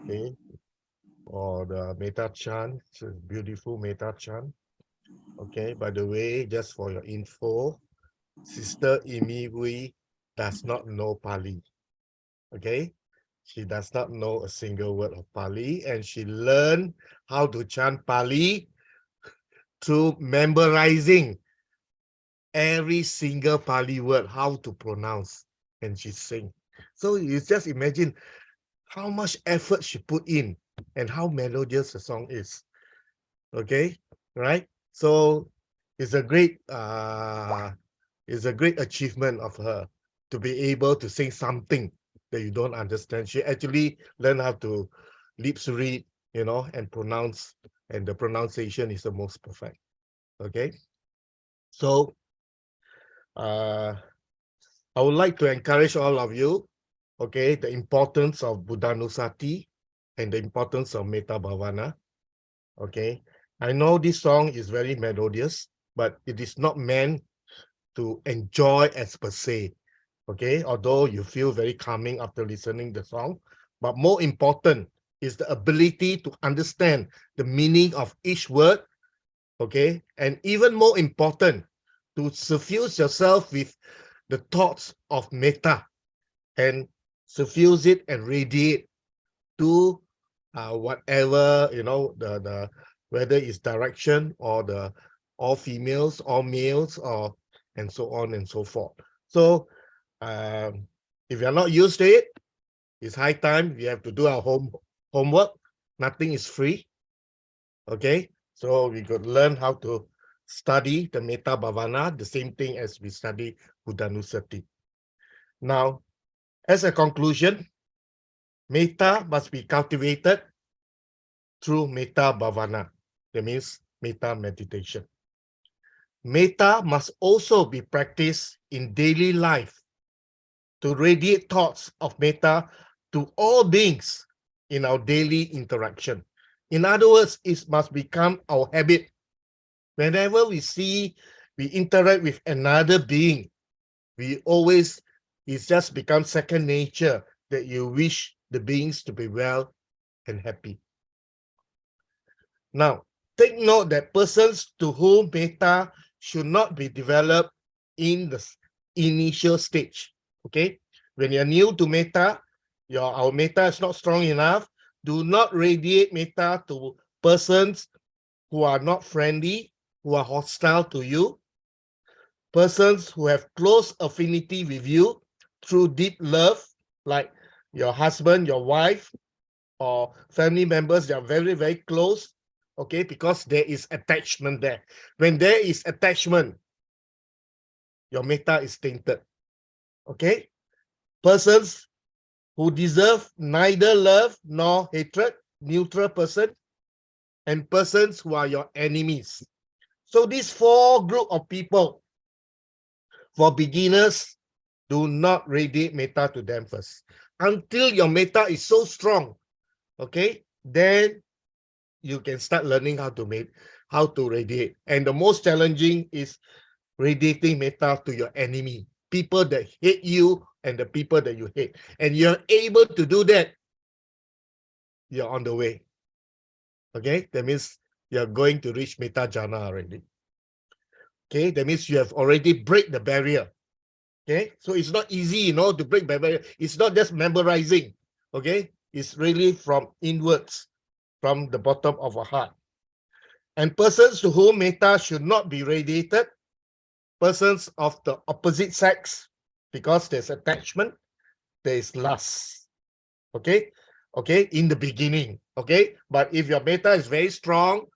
Okay. Or the Metta chant. It's a beautiful Metta chant. Okay. By the way, just for your info, Sister Imiwi does not know Pali. Okay. She does not know a single word of Pali, and she learned how to chant Pali through memorizing every single Pali word, how to pronounce, and she sing. So you just imagine how much effort she put in and how melodious the song is. Okay, right? So it's a great achievement of her to be able to sing something that you don't understand. She actually learned how to lips read, and pronounce, and the pronunciation is the most perfect. Okay, so I would like to encourage all of you, okay, the importance of Buddhanusati and the importance of Metta Bhavana. Okay, I know this song is very melodious, but it is not meant to enjoy as per se. Okay, although you feel very calming after listening the song, but more important is the ability to understand the meaning of each word. Okay, and even more important, to suffuse yourself with the thoughts of metta and suffuse it and radiate to whatever, the whether it's direction or the all females, all males, or and so on and so forth. So if you're not used to it, it's high time we have to do our homework. Nothing is free. Okay, so we could learn how to study the Metta Bhavana, the same thing as we study Buddhanusati. Now, as a conclusion, Metta must be cultivated through Metta Bhavana. That means Metta meditation. Metta must also be practiced in daily life to radiate thoughts of Metta to all beings in our daily interaction. In other words, it must become our habit. Whenever we interact with another being, it's just become second nature that you wish the beings to be well and happy. Now, take note that persons to whom Metta should not be developed in the initial stage. Okay, when you're new to Metta, our Metta is not strong enough. Do not radiate Metta to persons who are not friendly, who are hostile to you, persons who have close affinity with you through deep love, like your husband, your wife, or family members that are very, very close, okay, because there is attachment there. When there is attachment, your Metta is tainted, okay? Persons who deserve neither love nor hatred, neutral person, and persons who are your enemies. So these four group of people, for beginners, do not radiate Metta to them first. Until your Metta is so strong, okay, then you can start learning how to radiate. And the most challenging is radiating Metta to your enemy, people that hate you and the people that you hate. And you're able to do that, you're on the way. Okay, that means you're going to reach Metta Jhana already. Okay, that means you have already break the barrier. Okay, so it's not easy, to break the barrier. It's not just memorizing. Okay, it's really from inwards, from the bottom of our heart. And persons to whom Metta should not be radiated, persons of the opposite sex, because there's attachment, there is lust. Okay, in the beginning. Okay, but if your Metta is very strong,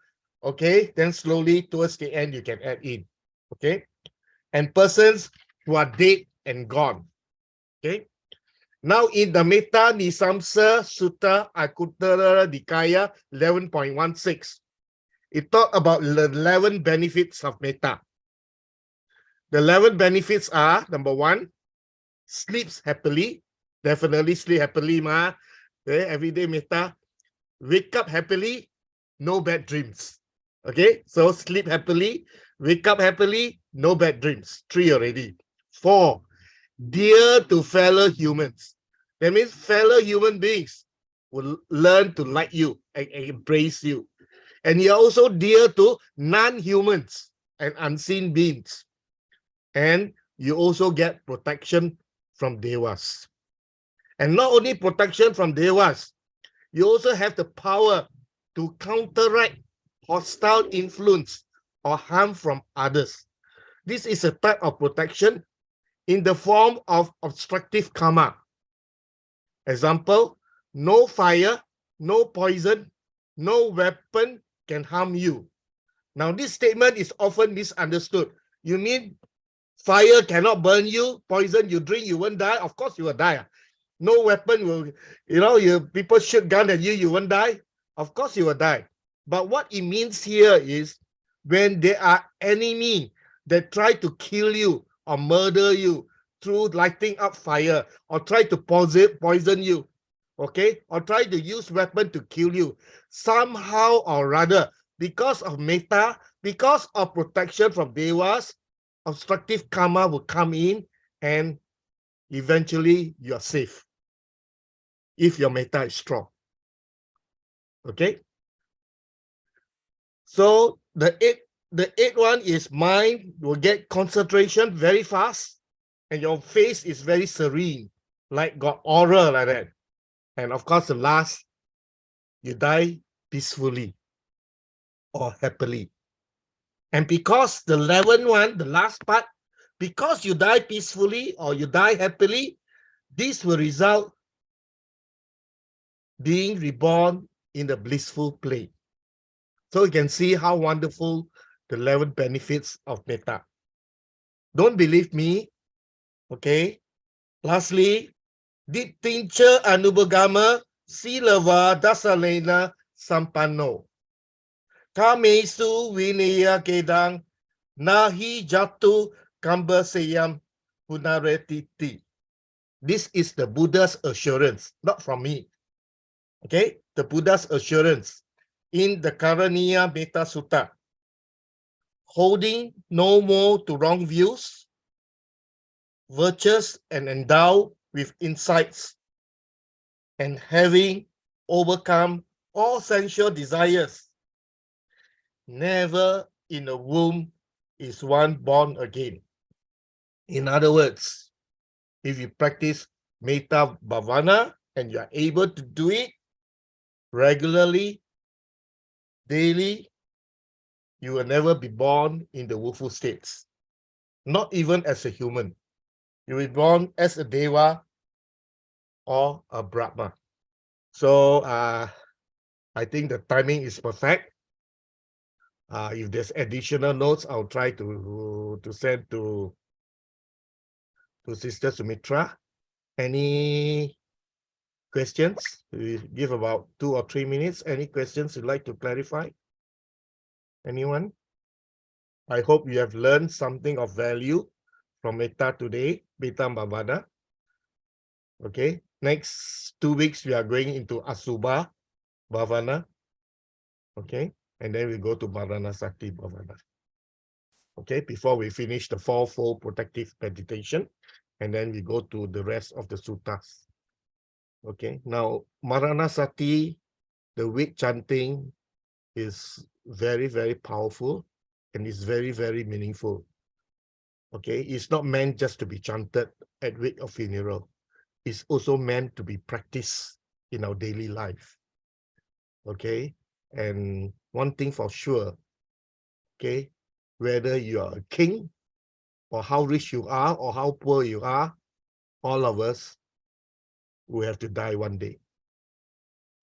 okay, then slowly towards the end you can add in. Okay, and persons who are dead and gone. Okay, now in the Metta Nisamsa Sutta Akuttara Nikaya 11.16, it talks about the 11 benefits of Metta. The 11 benefits are, number 1, sleeps happily. Definitely sleep happily, ma. Okay, everyday Metta. Wake up happily, no bad dreams. Okay, so sleep happily, wake up happily, no bad dreams. 3 already. 4, dear to fellow humans. That means fellow human beings will learn to like you and embrace you. And you're also dear to non-humans and unseen beings. And you also get protection from devas. And not only protection from devas, you also have the power to counteract hostile influence or harm from others. This is a type of protection in the form of obstructive karma. Example, no fire, no poison, no weapon can harm you. Now, this statement is often misunderstood. You mean fire cannot burn you, poison you drink, you won't die? Of course you will die. No weapon will, people shoot gun at you, you won't die? Of course you will die. But what it means here is when there are enemy that try to kill you or murder you through lighting up fire or try to poison you, okay, or try to use weapon to kill you, somehow or rather, because of metta, because of protection from devas, obstructive karma will come in and eventually you are safe if your metta is strong. Okay, so the eighth one is mind will get concentration very fast and your face is very serene, like got aura like that. And of course the last, you die peacefully or happily. And because the 11th one, the last part, because you die peacefully or you die happily, this will result being reborn in the blissful plane. So you can see how wonderful the 11 benefits of metta. Don't believe me, okay? Lastly, Dittincha Anubagama Silava Dasalena Sampanno. Kamesu Vinaya Kedang Nahi Jatu Kambasayam Punaretiti. This is the Buddha's assurance, not from me. Okay, the Buddha's assurance in the Karaniya Metta Sutta. Holding no more to wrong views, virtuous and endowed with insights, and having overcome all sensual desires. Never in a womb is one born again. In other words, if you practice Metta Bhavana and you are able to do it regularly, daily, you will never be born in the woeful states, not even as a human. You will be born as a deva or a Brahma. So I think the timing is perfect. If there's additional notes, I'll try to send to Sister Sumitra. Any questions? We give about 2 or 3 minutes. Any questions you'd like to clarify? Anyone? I hope you have learned something of value from Metta today, Metta Bhavana. Okay, next 2 weeks we are going into Asubha Bhavana. Okay, and then we go to MARANASATI Bhavana. Okay, before we finish the fourfold protective meditation, and then we go to the rest of the suttas. Okay, now MARANASATI, the wake chanting is very, very powerful and is very, very meaningful. Okay, it's not meant just to be chanted at wake or funeral. It's also meant to be practiced in our daily life. Okay, and one thing for sure, okay, whether you are a king or how rich you are or how poor you are, all of us will have to die one day.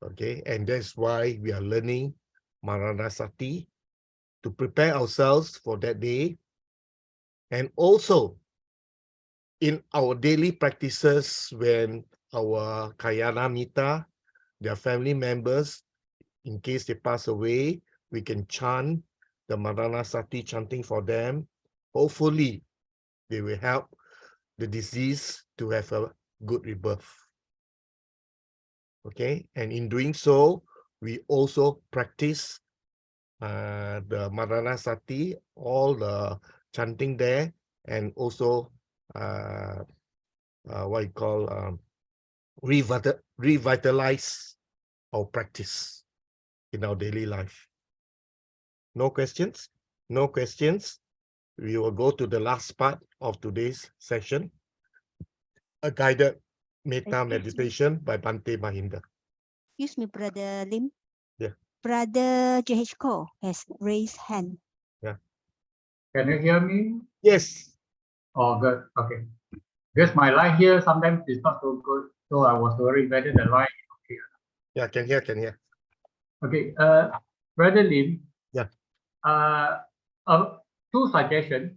Okay, and that's why we are learning MARANASATI to prepare ourselves for that day. And also in our daily practices, when our Kayana Mita, their family members, in case they pass away, we can chant the MARANASATI chanting for them. Hopefully, they will help the deceased to have a good rebirth. Okay, and in doing so, we also practice the MARANASATI, all the chanting there, and also what you call revitalize our practice in our daily life. No questions? No questions. We will go to the last part of today's session, a guided Metta meditation by Bhante Mahinda. Excuse me, Brother Lim. Yeah. Brother JH Ko has raised hand. Can you hear me? Yes. Oh, good. Okay. Because my line here sometimes is not so good, so I was worried whether the line is okay. Yeah, can hear, can hear. Okay. Brother Lim. Yeah. Two suggestions.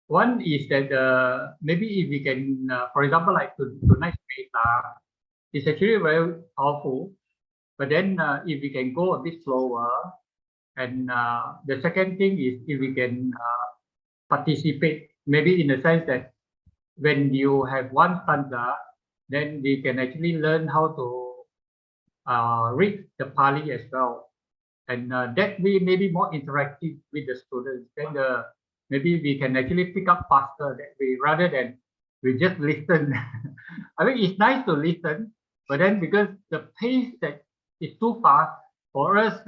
One is that maybe if we can, for example, like tonight's Metta is actually very powerful, but then if we can go a bit slower, and the second thing is if we can participate, maybe in the sense that when you have one stanza, then we can actually learn how to read the Pāli as well, and that way maybe more interactive with the students. Then maybe we can actually pick up faster that way rather than we just listen. I mean, it's nice to listen, but then because the pace that is too fast for us,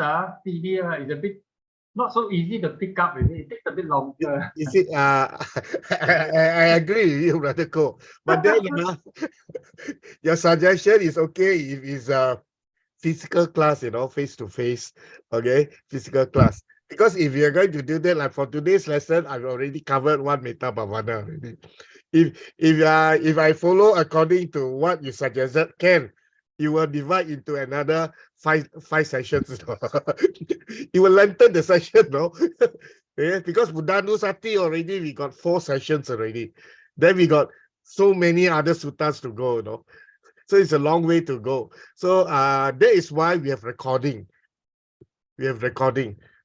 CD is a bit not so easy to pick up. It takes a bit longer. You see, I agree with you, Brother Ko. But then your suggestion is okay if it's a physical class, face to face, okay, physical class. Because if you're going to do that, like for today's lesson, I've already covered one Metta Bhavana already. If I follow according to what you suggested, you will divide into another five sessions. You will lengthen the session, no? Yeah, because MARADHANASATI already we got 4 sessions already. Then we got so many other suttas to go, So it's a long way to go. So that is why we have recording.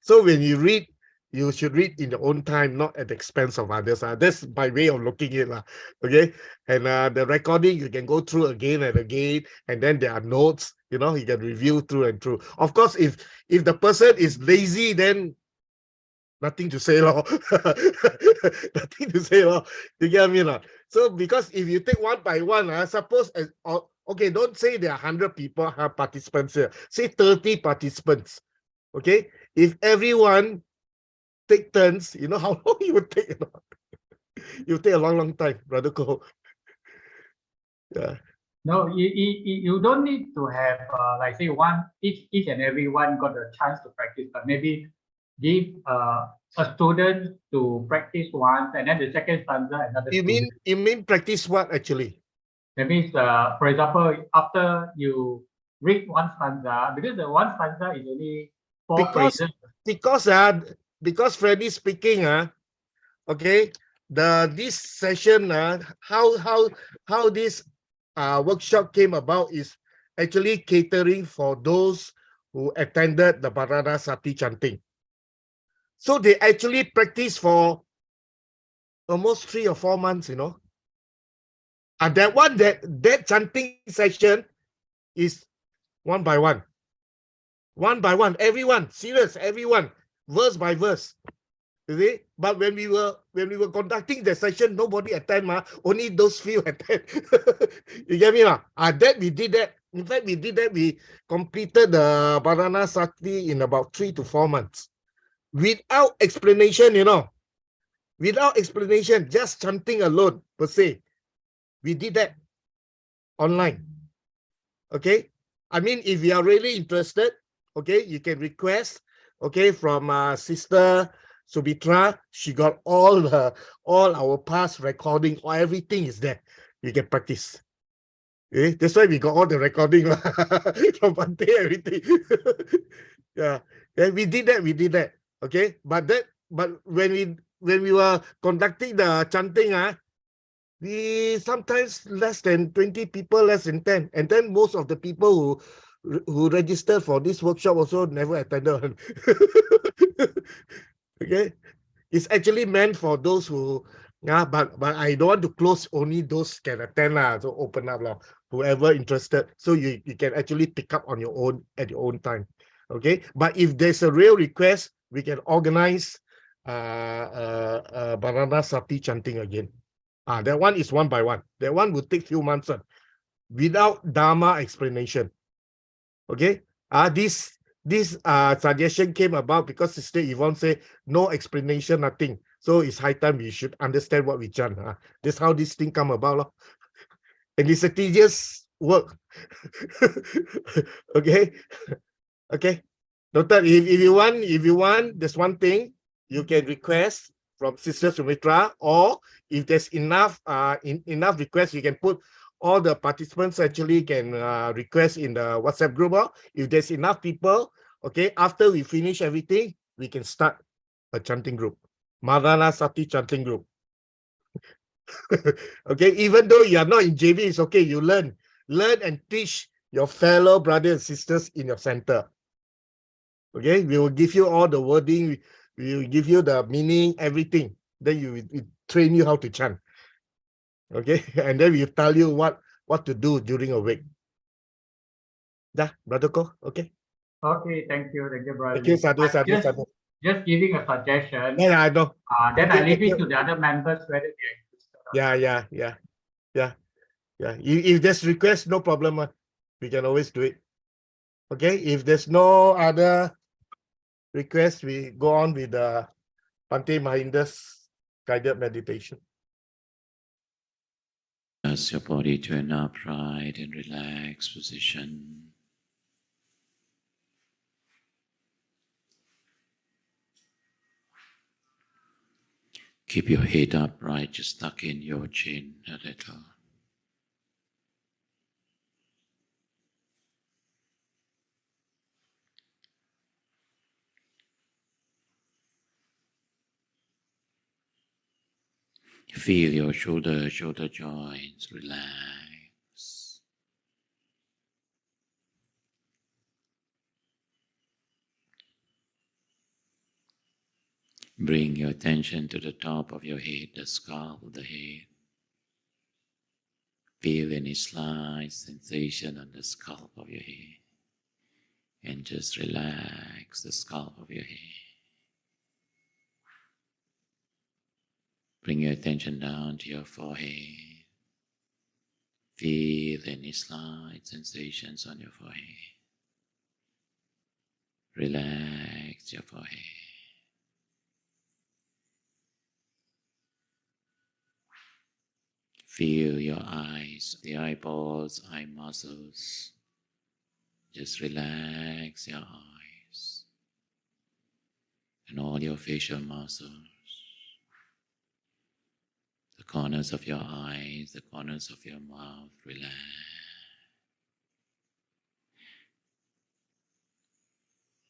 So when you read, you should read in your own time, not at the expense of others. That's my way of looking at it. Okay. And the recording, you can go through again and again, and then there are notes, you can review through and through. Of course, if the person is lazy, then nothing to say, lor. Nothing to say, lor. You get me, lor? So because if you take one by one, suppose, okay, don't say there are 100 people, participants here. Say 30 participants. Okay. If everyone take turns, you know how long you would take? You take a long time, Brother Ko. Yeah. No, you don't need to have like say each and every one got a chance to practice, but maybe give a student to practice once, and then the second stanza another. You mean practice what actually? That means, for example, after you read one stanza, because the one stanza is only 4 phrases. Because Freddy speaking, okay, this session, how this workshop came about is actually catering for those who attended the MARADHANASATI chanting. So they actually practice for almost 3 or 4 months, And that chanting session is one by one. One by one, everyone, serious, everyone, verse by verse. You see? But when we were conducting the session, nobody attend, only those few attend. You get me? That we did that. In fact, we did that. We completed the MARADHANASATI in about 3 to 4 months. Without explanation, Without explanation, just chanting alone, per se. We did that online. Okay? I mean, if you are really interested, okay, you can request, okay, from Sister Subitra. She got all our past recording, everything is there. You can practice. Okay? That's why we got all the recording from Bhante, everything. Yeah, we did that. Okay, but when we were conducting the chanting, we sometimes less than 20 people, less than 10, and then most of the people who registered for this workshop also never attended. Okay, it's actually meant for those who, but I don't want to close, only those can attend so open up whoever interested, so you can actually pick up on your own at your own time. Okay, but if there's a real request, we can organize MARADHANASATI chanting again. That one is one by one. That one will take few months without Dharma explanation. Okay. This suggestion came about because Sister Yvonne said no explanation, nothing. So it's high time we should understand what we chant. That's how this thing come about. And it's a tedious work. Okay. Okay. Doctor, if you want, there's one thing you can request from Sister Sumitra, or if there's enough enough requests, you can put all the participants actually can request in the WhatsApp group. If there's enough people, okay, after we finish everything, we can start a chanting group, MARANASATI chanting group. Okay, even though you are not in JB, it's okay. You learn and teach your fellow brothers and sisters in your center. Okay, we will give you all the wording, we will give you the meaning, everything. Then we train you how to chant. Okay, and then we tell you what to do during a week. Yeah, Brother Ko, okay. Okay, thank you, Brother Thank you, Lim. Sadhu, I'm Sadhu, Sadhu. just giving a suggestion. Yeah, I know. Then Okay, I leave thank it you. to the other members whether they are interested or not. Yeah. If there's request, no problem. We can always do it. Okay, if there's no other request, we go on with the Bhante Mahinda's guided meditation. Adjust your body to an upright and relaxed position. Keep your head upright, just tuck in your chin a little. Feel your shoulder joints relax. Bring your attention to the top of your head, the scalp of the head. Feel any slight sensation on the scalp of your head. And just relax the scalp of your head. Bring your attention down to your forehead. Feel any slight sensations on your forehead. Relax your forehead. Feel your eyes, the eyeballs, eye muscles. Just relax your eyes and all your facial muscles. The corners of your eyes, the corners of your mouth, relax.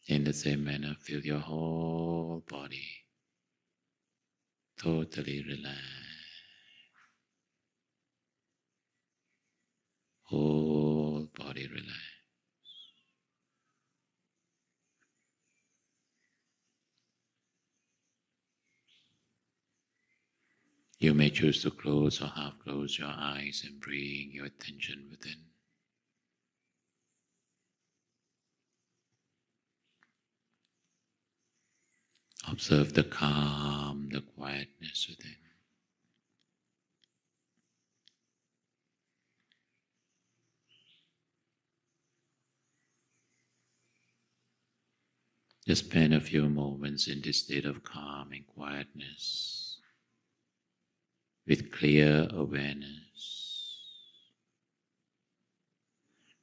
In the same manner, feel your whole body totally relaxed. Whole body relaxed. You may choose to close or half close your eyes and bring your attention within. Observe the calm, the quietness within. Just spend a few moments in this state of calm and quietness with clear awareness.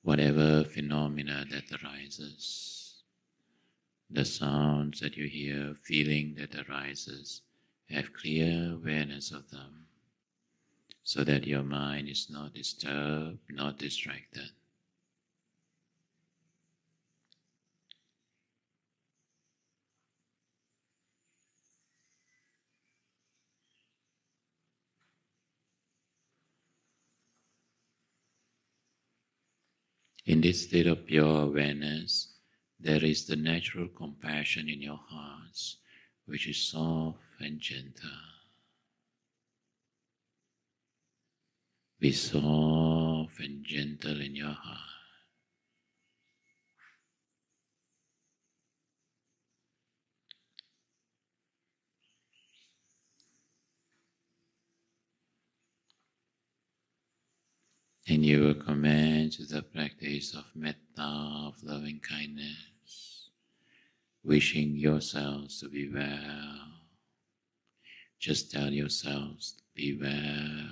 Whatever phenomena that arises, the sounds that you hear, feeling that arises, have clear awareness of them so that your mind is not disturbed, not distracted. In this state of pure awareness, there is the natural compassion in your hearts, which is soft and gentle. Be soft and gentle in your heart. And you will commence with the practice of metta, of loving kindness, wishing yourselves to be well. Just tell yourselves, be well,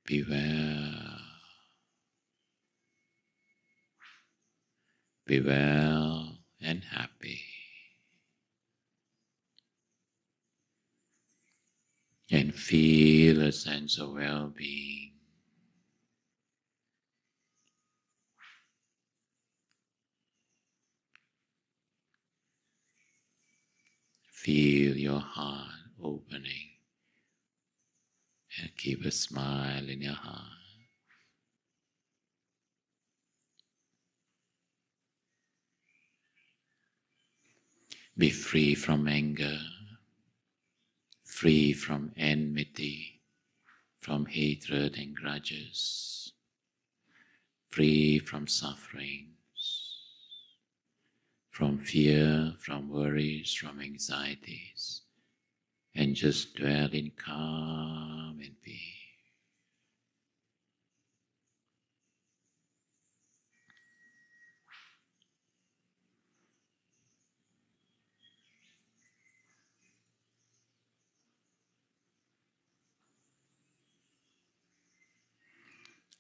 be well, be well and happy. And feel a sense of well-being. Feel your heart opening and keep a smile in your heart. Be free from anger, free from enmity, from hatred and grudges, free from sufferings, from fear, from worries, from anxieties, and just dwell in calm and peace.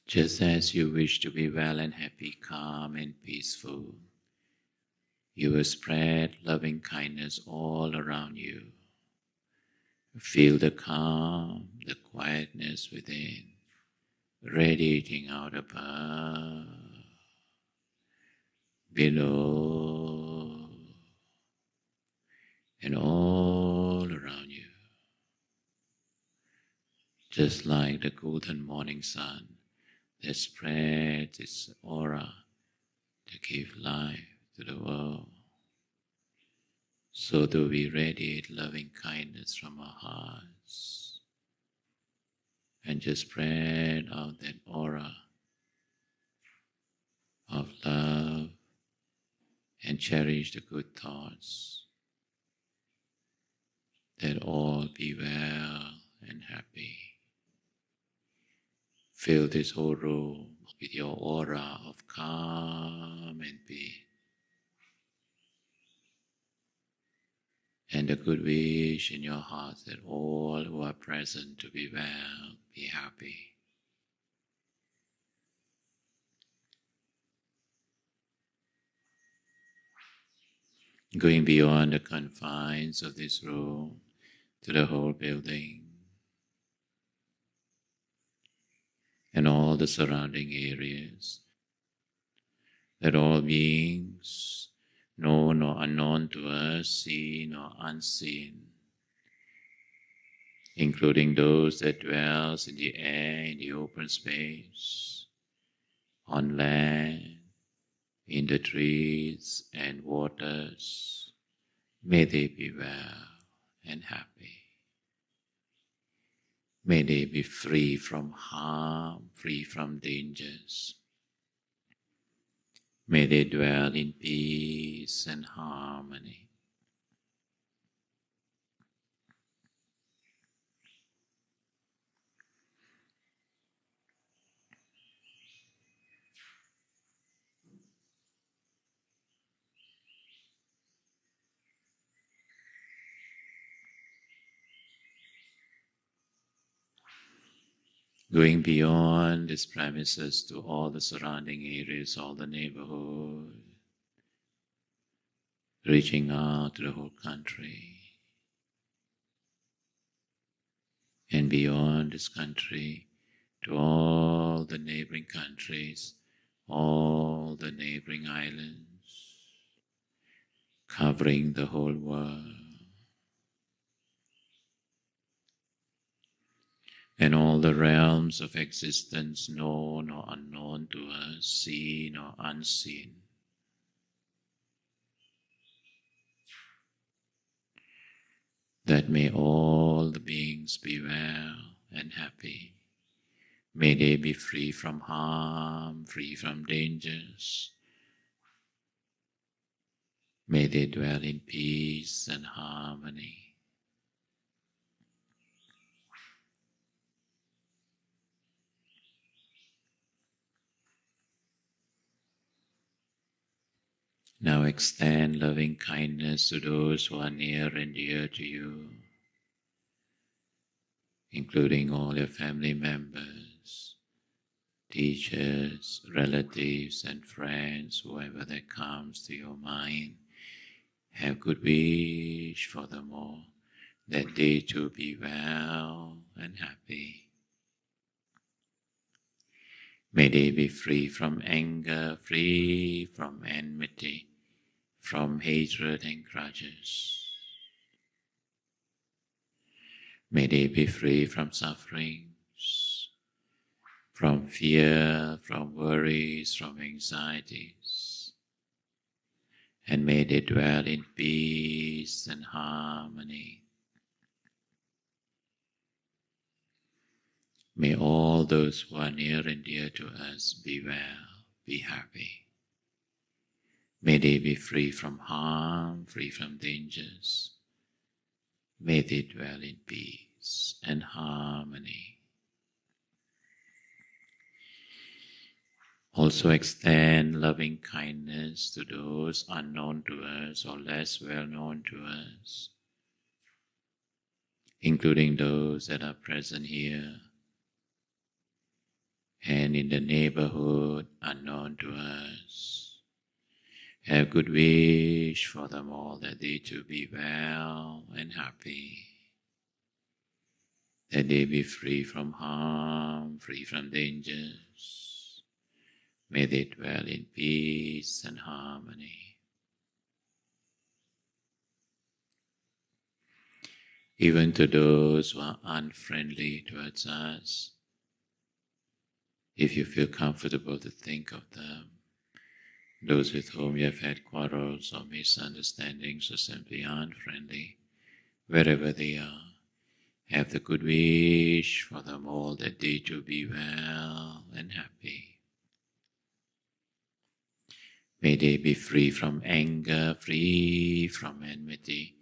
Just as you wish to be well and happy, calm and peaceful, you will spread loving kindness all around you. Feel the calm, the quietness within, radiating out above, below, and all around you. Just like the golden morning sun that spreads its aura to give life to the world, so do we radiate loving kindness from our hearts and just spread out that aura of love and cherish the good thoughts that all be well and happy. Fill this whole room with your aura of calm and peace, and the good wish in your heart that all who are present to be well, be happy. Going beyond the confines of this room to the whole building and all the surrounding areas, that all beings, known or unknown to us, seen or unseen, including those that dwells in the air, in the open space, on land, in the trees and waters, may they be well and happy. May they be free from harm, free from dangers. May they dwell in peace and harmony. Going beyond these premises to all the surrounding areas, all the neighborhood, reaching out to the whole country, and beyond this country to all the neighboring countries, all the neighboring islands, covering the whole world. And all the realms of existence, known or unknown to us, seen or unseen. That may all the beings be well and happy. May they be free from harm, free from dangers. May they dwell in peace and harmony. Now extend loving kindness to those who are near and dear to you, including all your family members, teachers, relatives, and friends, whoever that comes to your mind. Have good wish for them all, that they too be well and happy. May they be free from anger, free from enmity, from hatred and grudges. May they be free from sufferings, from fear, from worries, from anxieties, and may they dwell in peace and harmony. May all those who are near and dear to us be well, be happy. May they be free from harm, free from dangers. May they dwell in peace and harmony. Also extend loving kindness to those unknown to us or less well known to us, including those that are present here and in the neighborhood unknown to us. Have good wish for them all, that they too be well and happy, that they be free from harm, free from dangers. May they dwell in peace and harmony. Even to those who are unfriendly towards us, if you feel comfortable to think of them, those with whom you have had quarrels or misunderstandings or simply unfriendly, wherever they are, have the good wish for them all, that they too be well and happy. May they be free from anger, free from enmity,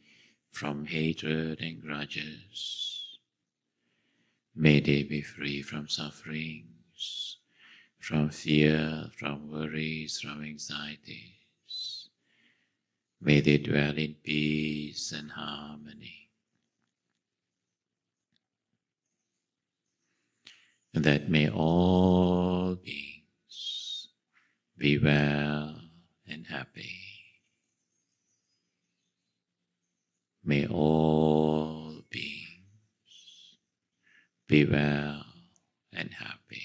from hatred and grudges. May they be free from sufferings, from fear, from worries, from anxieties. May they dwell in peace and harmony. And that may all beings be well and happy. May all beings be well and happy.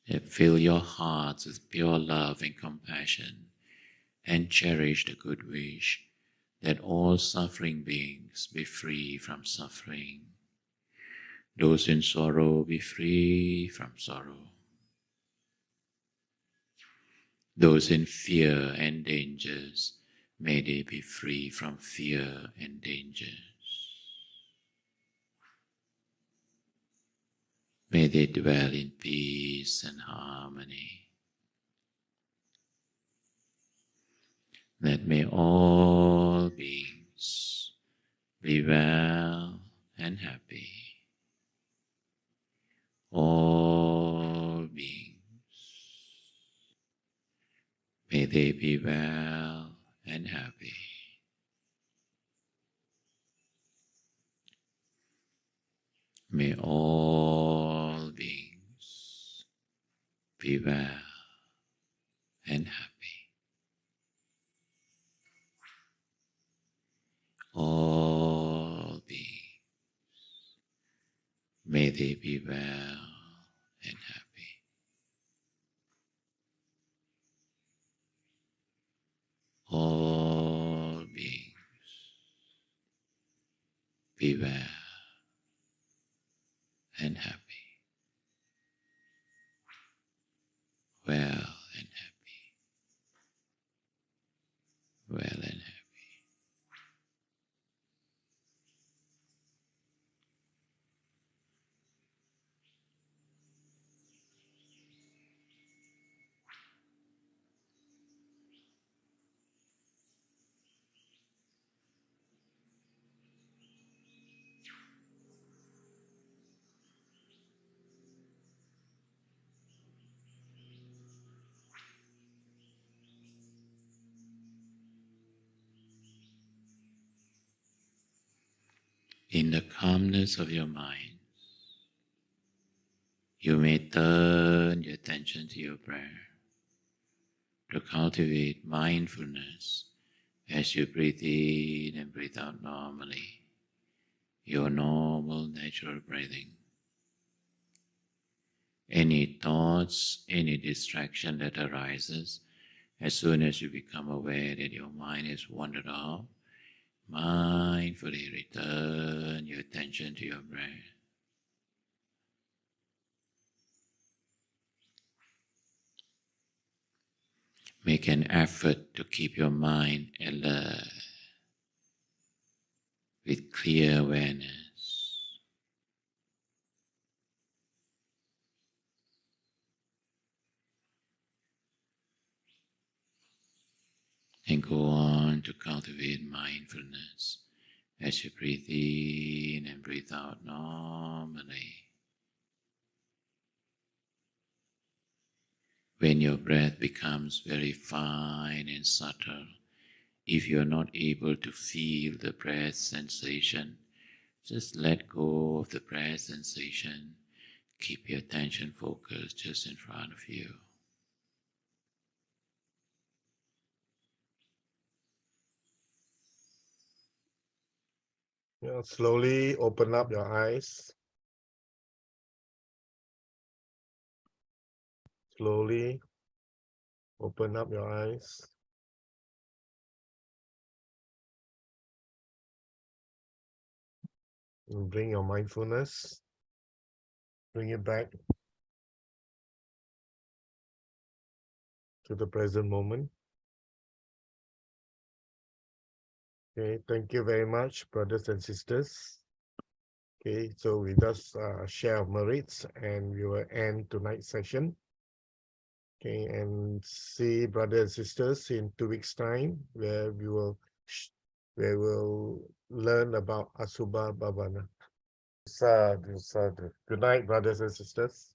And fill your hearts with pure love and compassion, and cherish the good wish that all suffering beings be free from suffering. Those in sorrow be free from sorrow. Those in fear and dangers, may they be free from fear and dangers. May they dwell in peace and harmony. That may all beings be well and happy. All beings, may they be well and happy. May all beings be well and happy. All beings, may they be well and happy. All beings be well and happy. Well and happy. Well and happy. In the calmness of your mind, you may turn your attention to your breath to cultivate mindfulness as you breathe in and breathe out normally, your normal natural breathing. Any thoughts, any distraction that arises, as soon as you become aware that your mind is wandered off, mindfully return your attention to your breath. Make an effort to keep your mind alert with clear awareness. And go on to cultivate mindfulness as you breathe in and breathe out normally. When your breath becomes very fine and subtle, if you're not able to feel the breath sensation, just let go of the breath sensation. Keep your attention focused just in front of you. Slowly open up your eyes. Slowly open up your eyes. And bring your mindfulness. Bring it back to the present moment. Okay, thank you very much, brothers and sisters. Okay, so we just share our merits and we will end tonight's session. Okay, and see brothers and sisters in 2 weeks' time, where we will learn about Asubha Bhavana. Sadhu, sadhu. Good night, brothers and sisters.